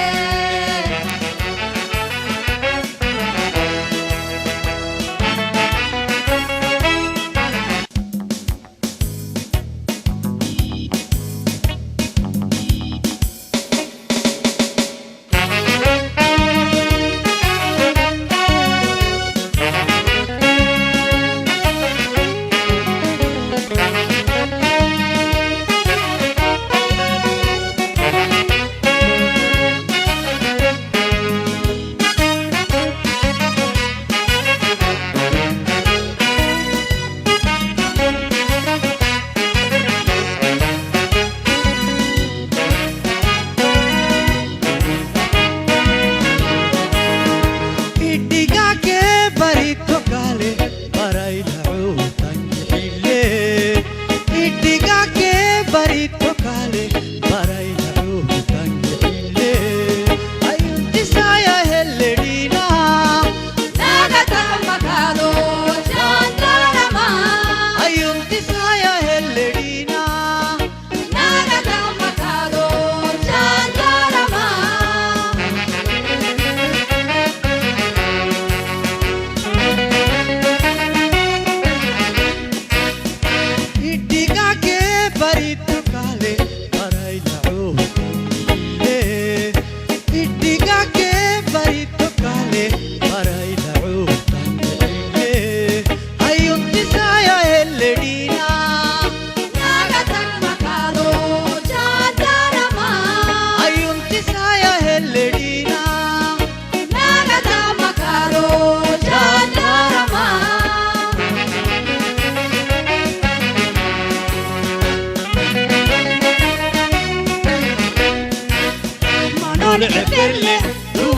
barito kale baraila uule idiga ke barito kale baraila uule ayunti saya elledina naga takmakalo jandarama ayunti saya elledina naga takmakalo jandarama منون عفرلي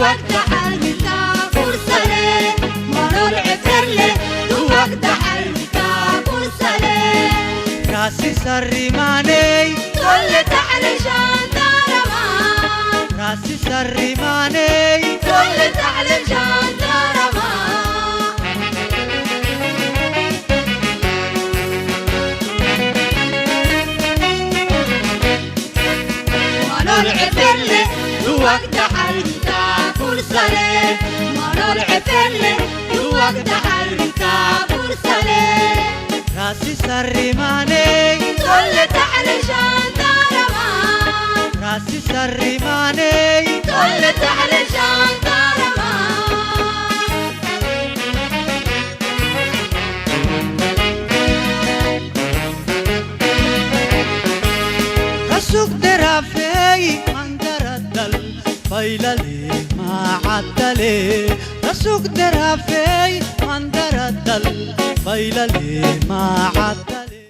وقت حلمتا فرصلي منون عفرلي وقت حلمتا فرصلي راسي سرماني كل تحلي جندرما راسي سرماني كل تحلي جندرما منون عفرلي وقت حلمتا فرصلي منون عفرلي وقت حلمتا فرصلي راسي سرماني كل تحلي جندرما راسي سرماني كل تحلي جندرما رسوك درافي منظر الدل فايلالي ما عدلي رسوك درافي منظر الدل فايلالي ما عدلي.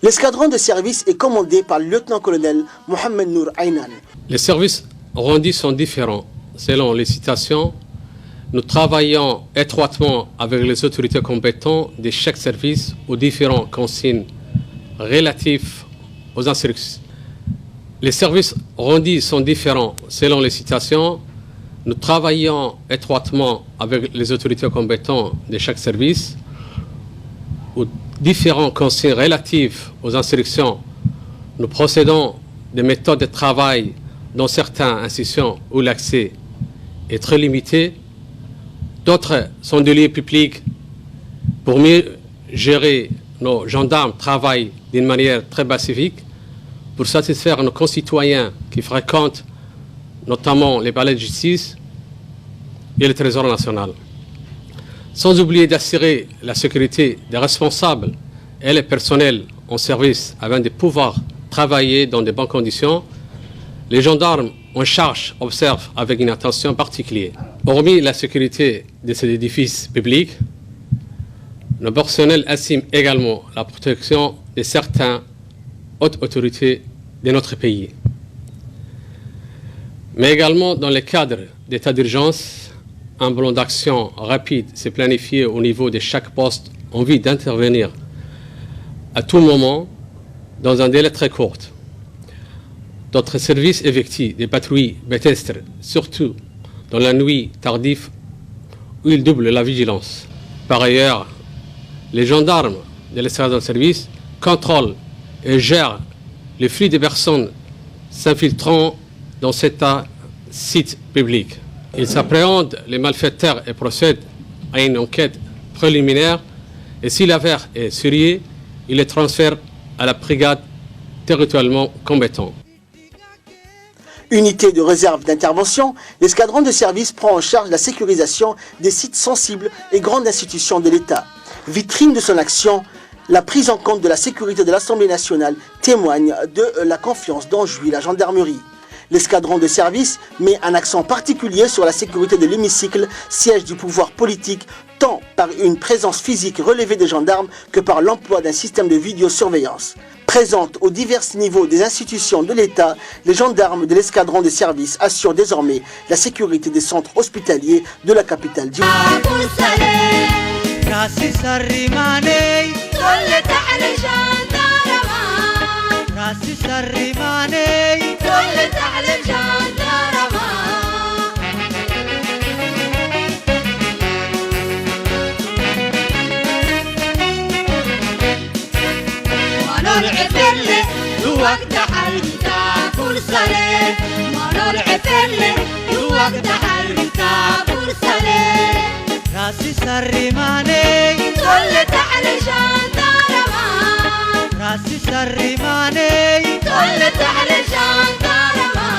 L'escadron de service est commandé par le lieutenant-colonel Mohamed Nour Aynan. Les services rendus sont différents selon les situations. Nous travaillons étroitement avec les autorités compétentes de chaque service aux différentes consignes relatives aux instructions. Les services rendus sont différents selon les situations. Nous travaillons étroitement avec les autorités compétentes de chaque service aux différents consignes relatives aux instructions. Nous procédons des méthodes de travail dans certaines institutions où l'accès est très limité. D'autres sont des lieux publics. Pour mieux gérer, nos gendarmes travaillent d'une manière très pacifique pour satisfaire nos concitoyens qui fréquentent notamment les palais de justice et le Trésor national. Sans oublier d'assurer la sécurité des responsables et les personnels en service afin de pouvoir travailler dans de bonnes conditions, les gendarmes en charge observent avec une attention particulière. Hormis la sécurité de ces édifices publics, nos personnels assument également la protection de certaines hautes autorités de notre pays. Mais également dans le cadre d'état d'urgence, un plan d'action rapide s'est planifié au niveau de chaque poste en vue d'intervenir à tout moment dans un délai très court. D'autres services effectuent des patrouilles pédestres, surtout dans la nuit tardive où ils doublent la vigilance. Par ailleurs, les gendarmes de l'escadron de service contrôlent et gèrent les flux de personnes s'infiltrant dans cet site public. Ils appréhendent les malfaiteurs et procèdent à une enquête préliminaire et si l'affaire est sérieuse, ils les transfèrent à la brigade territorialement compétente. Unité de réserve d'intervention, l'escadron de service prend en charge la sécurisation des sites sensibles et grandes institutions de l'État. Vitrine de son action, la prise en compte de la sécurité de l'Assemblée nationale témoigne de la confiance dont jouit la gendarmerie. L'escadron de service met un accent particulier sur la sécurité de l'hémicycle, siège du pouvoir politique, tant par une présence physique relevée des gendarmes que par l'emploi d'un système de vidéosurveillance. Présente aux divers niveaux des institutions de l'État, les gendarmes de l'escadron de service assurent désormais la sécurité des centres hospitaliers de la capitale du راسي سرماني كل تعلم جندرما منون عفرلي وقت حلمتا فرصلي منون عفرلي وقت حلمتا فرصلي راسي سرماني كل تعلم جندرما راسي سرماني طلت على الجندرمة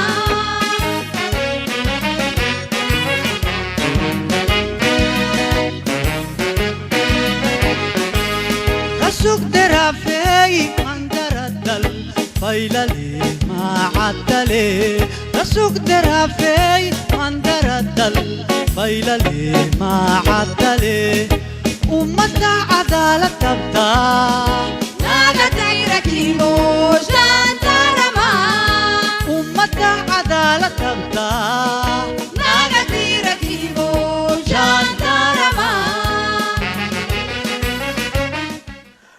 رسوك درافي من دردل فايلالي ما عدلي رسوك درافي من دردل فايلالي ما عدلي ومتى عدالة تبدا ناغا تيركي موش جندرما ومتى عدالة تبدا ناغا تيركي موش جندرما.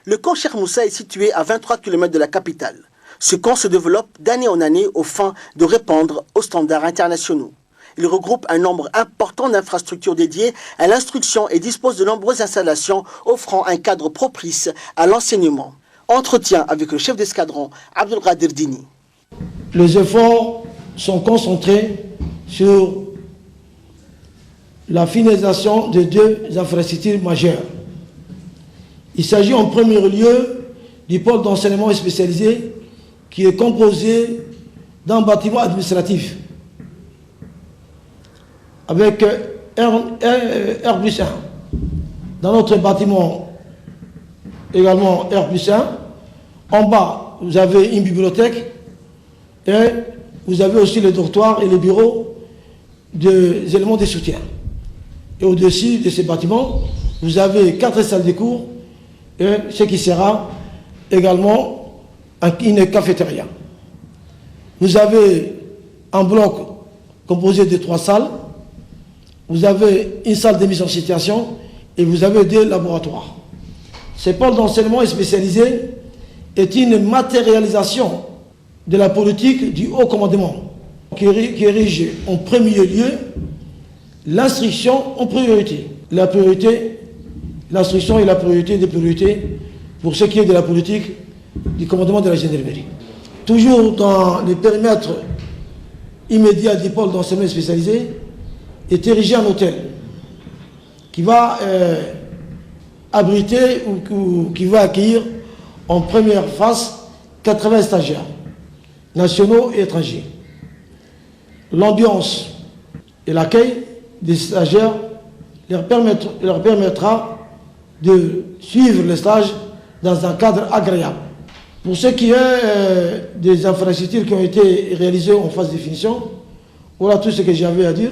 Le camp Cheikh Moussa est situé à 23 km de la capitale. Ce camp se développe d'année en année aux fins de répondre aux standards internationaux. Il regroupe un nombre important d'infrastructures dédiées à l'instruction et dispose de nombreuses installations offrant un cadre propice à l'enseignement. Entretien avec le chef d'escadron Abdelkader Dini. Les efforts sont concentrés sur la finalisation de deux infrastructures majeures. Il s'agit en premier lieu du pôle d'enseignement spécialisé qui est composé d'un bâtiment administratif avec R+1. Dans notre bâtiment, également R+1. En bas, vous avez une bibliothèque et vous avez aussi les dortoirs et les bureaux des éléments de soutien. Et au-dessus de ces bâtiments, vous avez 4 salles de cours et ce qui sera également une cafétéria. Vous avez un bloc composé de 3 salles, vous avez une salle de mise en situation et vous avez 2 laboratoires. Ce pôle d'enseignement spécialisé est une matérialisation de la politique du haut commandement qui érige en premier lieu l'instruction en priorité. La priorité, l'instruction est la priorité des priorités pour ce qui est de la politique du commandement de la gendarmerie. Toujours dans le périmètre immédiat du pôle d'enseignement spécialisé est érigé un hôtel qui va abriter ou qui va accueillir en première phase 80 stagiaires nationaux et étrangers. L'ambiance et l'accueil des stagiaires leur permettra de suivre le stage dans un cadre agréable. Pour ce qui est des infrastructures qui ont été réalisées en phase de finition, voilà tout ce que j'avais à dire.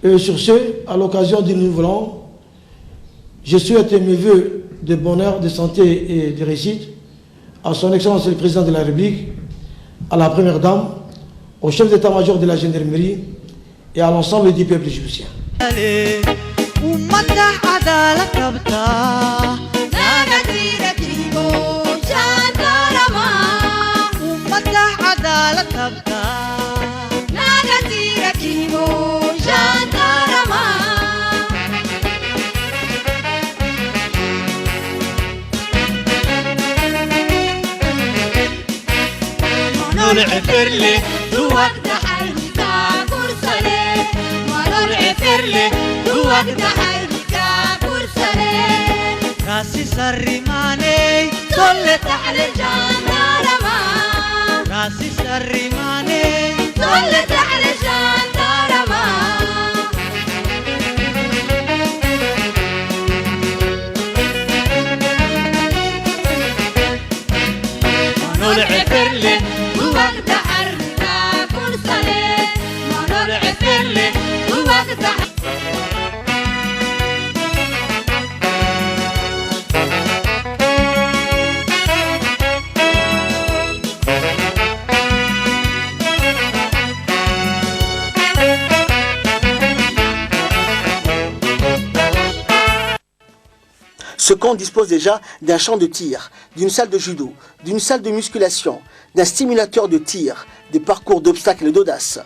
Et sur ce, à l'occasion du Nouvel An, je souhaite mes voeux de bonheur, de santé et de réussite à son Excellence le Président de la République, à la Première Dame, au chef d'état-major de la gendarmerie et à l'ensemble du peuple djiboutien. نعفر لي دوك دحلتا كرسلي ولو نعفر لي دوك دحلتا كرسلي راسي سرماني طلت على الجندرمة راسي سرماني طلت على الجندرمة ولو نعفر لي Ce camp dispose déjà d'un champ de tir, d'une salle de judo, d'une salle de musculation, d'un stimulateur de tir, des parcours d'obstacles et d'audace.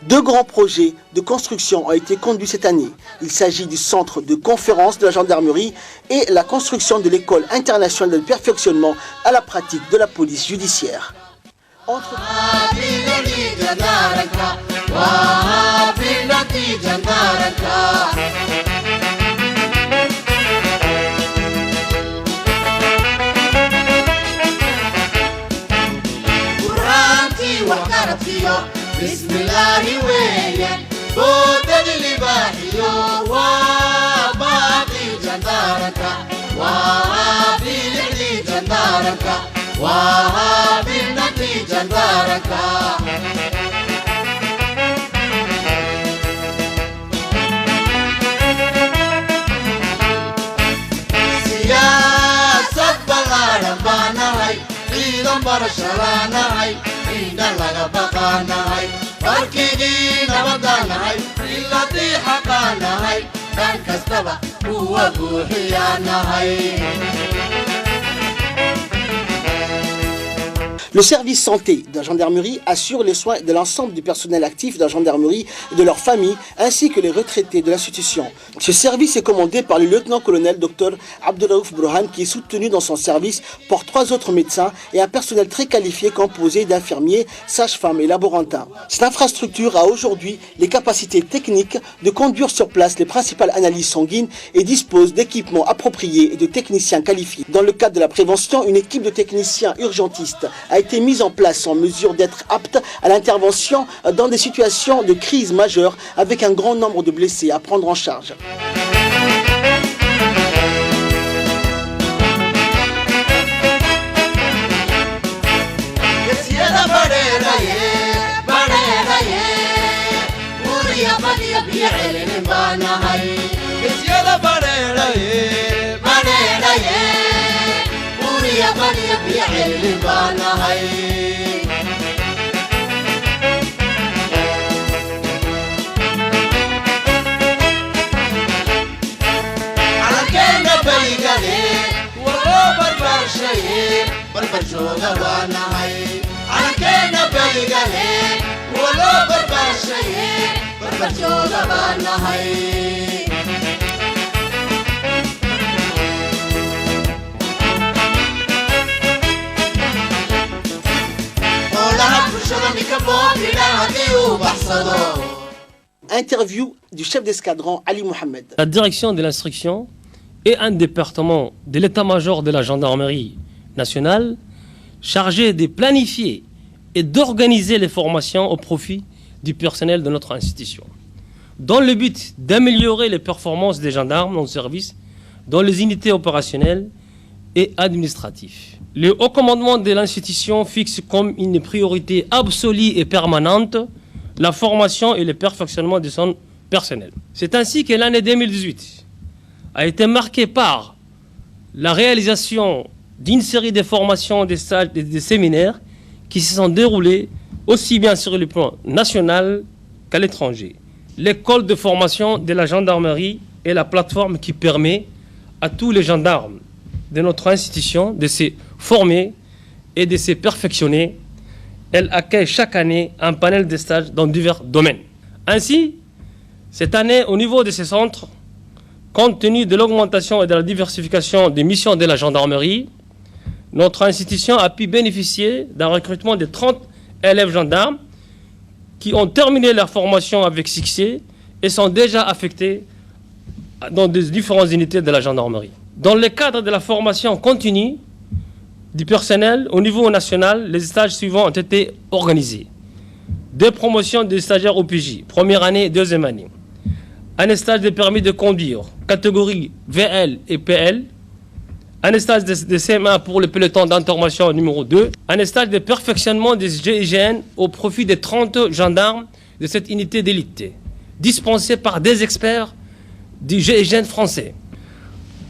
2 grands projets de construction ont été conduits cette année. Il s'agit du centre de conférence de la gendarmerie et la construction de l'école internationale de perfectionnement à la pratique de la police judiciaire. بسم الله ويا بودن الباحيو وباقي جندارك وهابي لعلي جندارك وهابي النبي جندارك سياسة بلارة بانهاي عيدا برشلانهاي عيدا لغا بقانهاي فركيدي نبدانهاي إلا دي حقانهاي كان كستبا هو بوحيانهاي. Le service santé de la gendarmerie assure les soins de l'ensemble du personnel actif de la gendarmerie et de leurs familles, ainsi que les retraités de l'institution. Ce service est commandé par le lieutenant-colonel Dr Abdelraouf Brohan, qui est soutenu dans son service par 3 autres médecins et un personnel très qualifié composé d'infirmiers, sages-femmes et laborantins. Cette infrastructure a aujourd'hui les capacités techniques de conduire sur place les principales analyses sanguines et dispose d'équipements appropriés et de techniciens qualifiés. Dans le cadre de la prévention, une équipe de techniciens urgentistes a été mise en place en mesure d'être apte à l'intervention dans des situations de crise majeure avec un grand nombre de blessés à prendre en charge. يا بني بيعلي بانهاي على كنا بيقالي ولو بربر شيء بربر شوغا بانهاي على كنا بيقالي ولو بربر شيء بربر شوغا بانهاي Interview du chef d'escadron Ali Mohamed. La direction de l'instruction est un département de l'état-major de la gendarmerie nationale chargé de planifier et d'organiser les formations au profit du personnel de notre institution, dans le but d'améliorer les performances des gendarmes en service dans les unités opérationnelles et administratives. Le haut commandement de l'institution fixe comme une priorité absolue et permanente la formation et le perfectionnement de son personnel. C'est ainsi que l'année 2018 a été marquée par la réalisation d'une série de formations, de stages et de séminaires qui se sont déroulés aussi bien sur le plan national qu'à l'étranger. L'école de formation de la gendarmerie est la plateforme qui permet à tous les gendarmes de notre institution de se former et de se perfectionner. Elle accueille chaque année un panel de stages dans divers domaines. Ainsi, cette année, au niveau de ces centres, compte tenu de l'augmentation et de la diversification des missions de la gendarmerie, notre institution a pu bénéficier d'un recrutement de 30 élèves gendarmes qui ont terminé leur formation avec succès et sont déjà affectés dans des différentes unités de la gendarmerie. Dans le cadre de la formation continue du personnel au niveau national, les stages suivants ont été organisés. 2 promotions des stagiaires au PJ, première année et deuxième année. Un stage de permis de conduire, catégorie VL et PL. Un stage de CM1 pour le peloton d'information numéro 2. Un stage de perfectionnement des GIGN au profit des 30 gendarmes de cette unité d'élite, dispensés par des experts du GIGN français.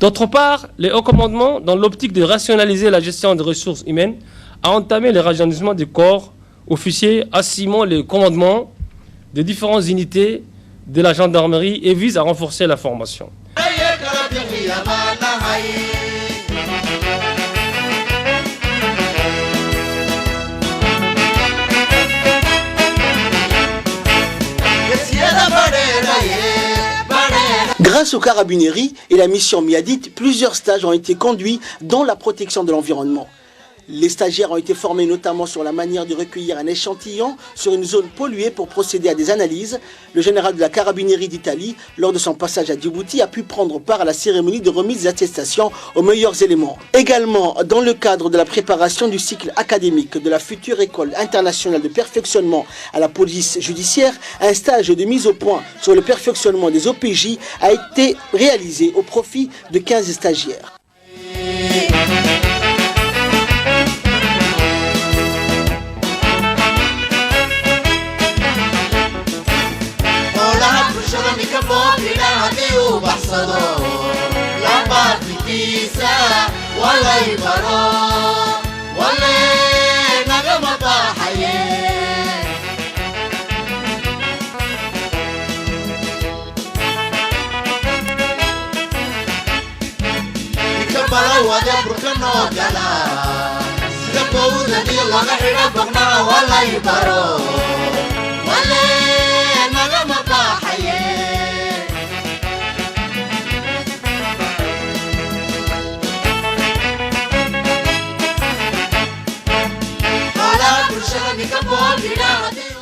D'autre part, le haut commandement, dans l'optique de rationaliser la gestion des ressources humaines, a entamé le rajeunissement du corps officiers assumant le commandement des différentes unités de la gendarmerie et vise à renforcer la formation. Grâce aux carabinieri et la mission Miadit, plusieurs stages ont été conduits dans la protection de l'environnement. Les stagiaires ont été formés notamment sur la manière de recueillir un échantillon sur une zone polluée pour procéder à des analyses. Le général de la Carabinerie d'Italie, lors de son passage à Djibouti, a pu prendre part à la cérémonie de remise des attestations aux meilleurs éléments. Également, dans le cadre de la préparation du cycle académique de la future école internationale de perfectionnement à la police judiciaire, un stage de mise au point sur le perfectionnement des OPJ a été réalisé au profit de 15 stagiaires.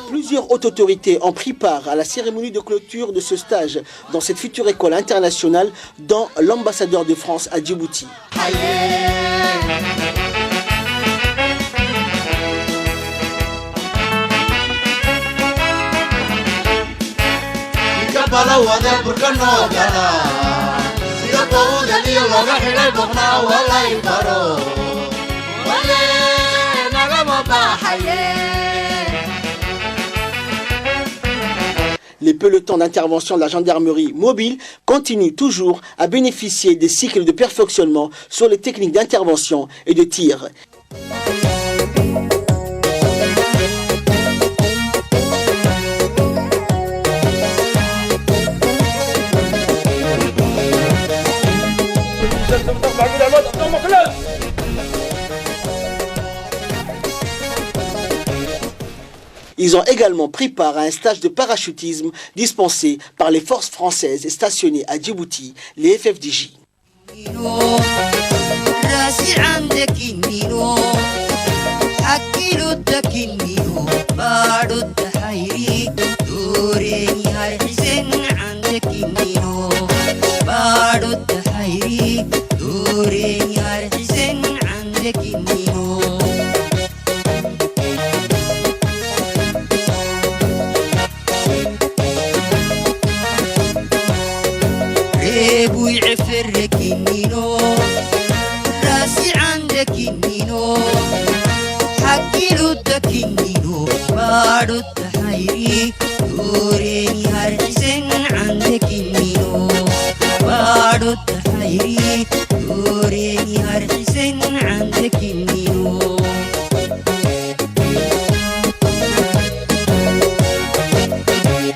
Plusieurs hautes autorités ont pris part à la cérémonie de clôture de ce stage dans cette future école internationale, dont l'ambassadeur de France à Djibouti. Les pelotons d'intervention de la gendarmerie mobile continuent toujours à bénéficier des cycles de perfectionnement sur les techniques d'intervention et de tir. Ils ont également pris part à un stage de parachutisme dispensé par les forces françaises stationnées à Djibouti, les FFDJ.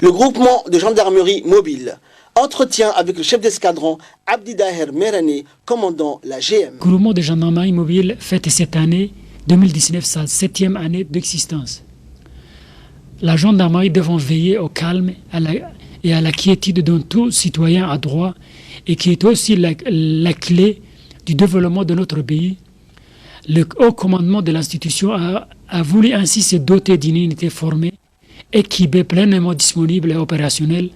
Le groupement de gendarmerie mobile entretient avec le chef d'escadron Abdi Daher Merane, commandant la GM. Le groupement de gendarmerie mobile fête cette année 2019 sa 7e année d'existence. La gendarmerie devant veiller au calme et à la quiétude dont tout citoyen a droit et qui est aussi la clé du développement de notre pays. Le haut commandement de l'institution a voulu ainsi se doter d'une unité formée, équipée, pleinement disponible et opérationnelle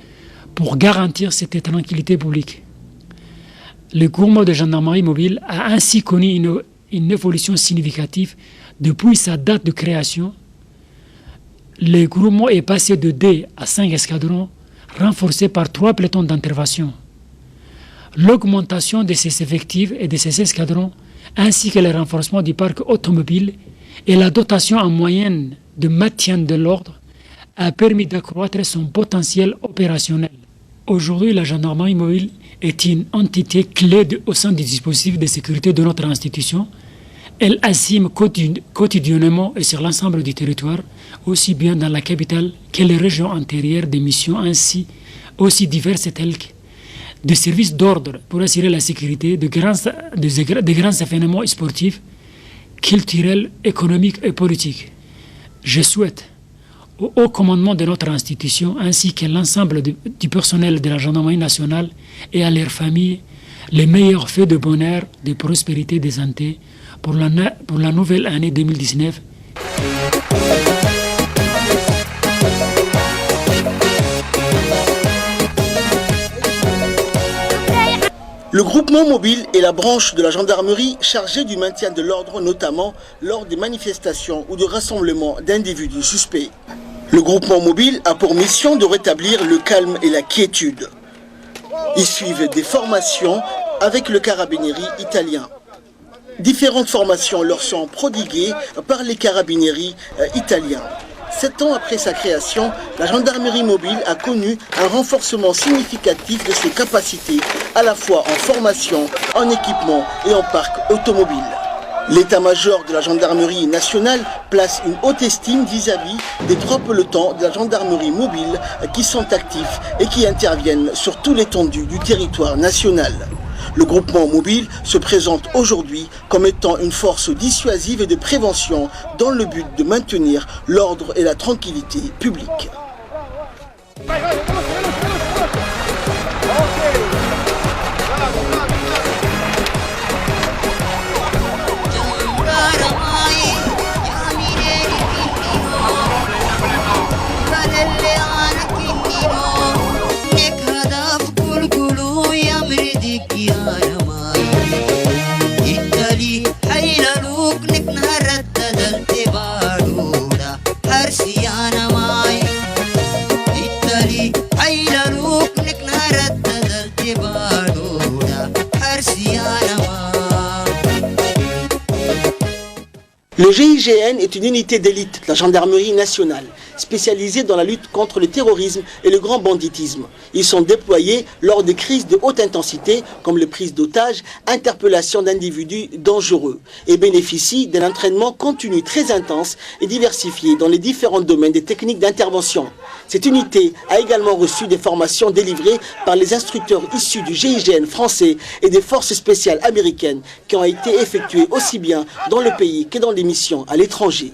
pour garantir cette tranquillité publique. Le groupement de gendarmerie mobile a ainsi connu une évolution significative depuis sa date de création. Le groupement est passé de 2 à 5 escadrons, renforcés par 3 pelotons d'intervention. L'augmentation de ses effectifs et de ses escadrons, ainsi que le renforcement du parc automobile et la dotation en moyenne de maintien de l'ordre, a permis d'accroître son potentiel opérationnel. Aujourd'hui, la gendarmerie mobile est une entité clé au sein du dispositif de sécurité de notre institution. Elle assume quotidiennement et sur l'ensemble du territoire, aussi bien dans la capitale que les régions intérieures, des missions ainsi aussi diverses telles que des services d'ordre pour assurer la sécurité de grands événements sportifs, culturels, économiques et politiques. Je souhaite au haut commandement de notre institution ainsi que l'ensemble du personnel de la gendarmerie nationale et à leurs familles les meilleurs faits de bonheur, de prospérité, de santé pour la nouvelle année 2019. Le groupement mobile est la branche de la gendarmerie chargée du maintien de l'ordre, notamment lors des manifestations ou de rassemblements d'individus suspects. Le groupement mobile a pour mission de rétablir le calme et la quiétude. Ils suivent des formations avec le carabinieri italien. Différentes formations leur sont prodiguées par les carabinieri italiens. 7 ans après sa création, la gendarmerie mobile a connu un renforcement significatif de ses capacités, à la fois en formation, en équipement et en parc automobile. L'état-major de la gendarmerie nationale place une haute estime vis-à-vis des 3 pelotons de la gendarmerie mobile qui sont actifs et qui interviennent sur tout l'étendue du territoire national. Le groupement mobile se présente aujourd'hui comme étant une force dissuasive et de prévention dans le but de maintenir l'ordre et la tranquillité publique. Le GIGN est une unité d'élite de la gendarmerie nationale, spécialisée dans la lutte contre le terrorisme et le grand banditisme. Ils sont déployés lors de crises de haute intensité, comme les prises d'otages, interpellations d'individus dangereux, et bénéficient d'un entraînement continu très intense et diversifié dans les différents domaines des techniques d'intervention. Cette unité a également reçu des formations délivrées par les instructeurs issus du GIGN français et des forces spéciales américaines qui ont été effectuées aussi bien dans le pays que dans les missions à l'étranger.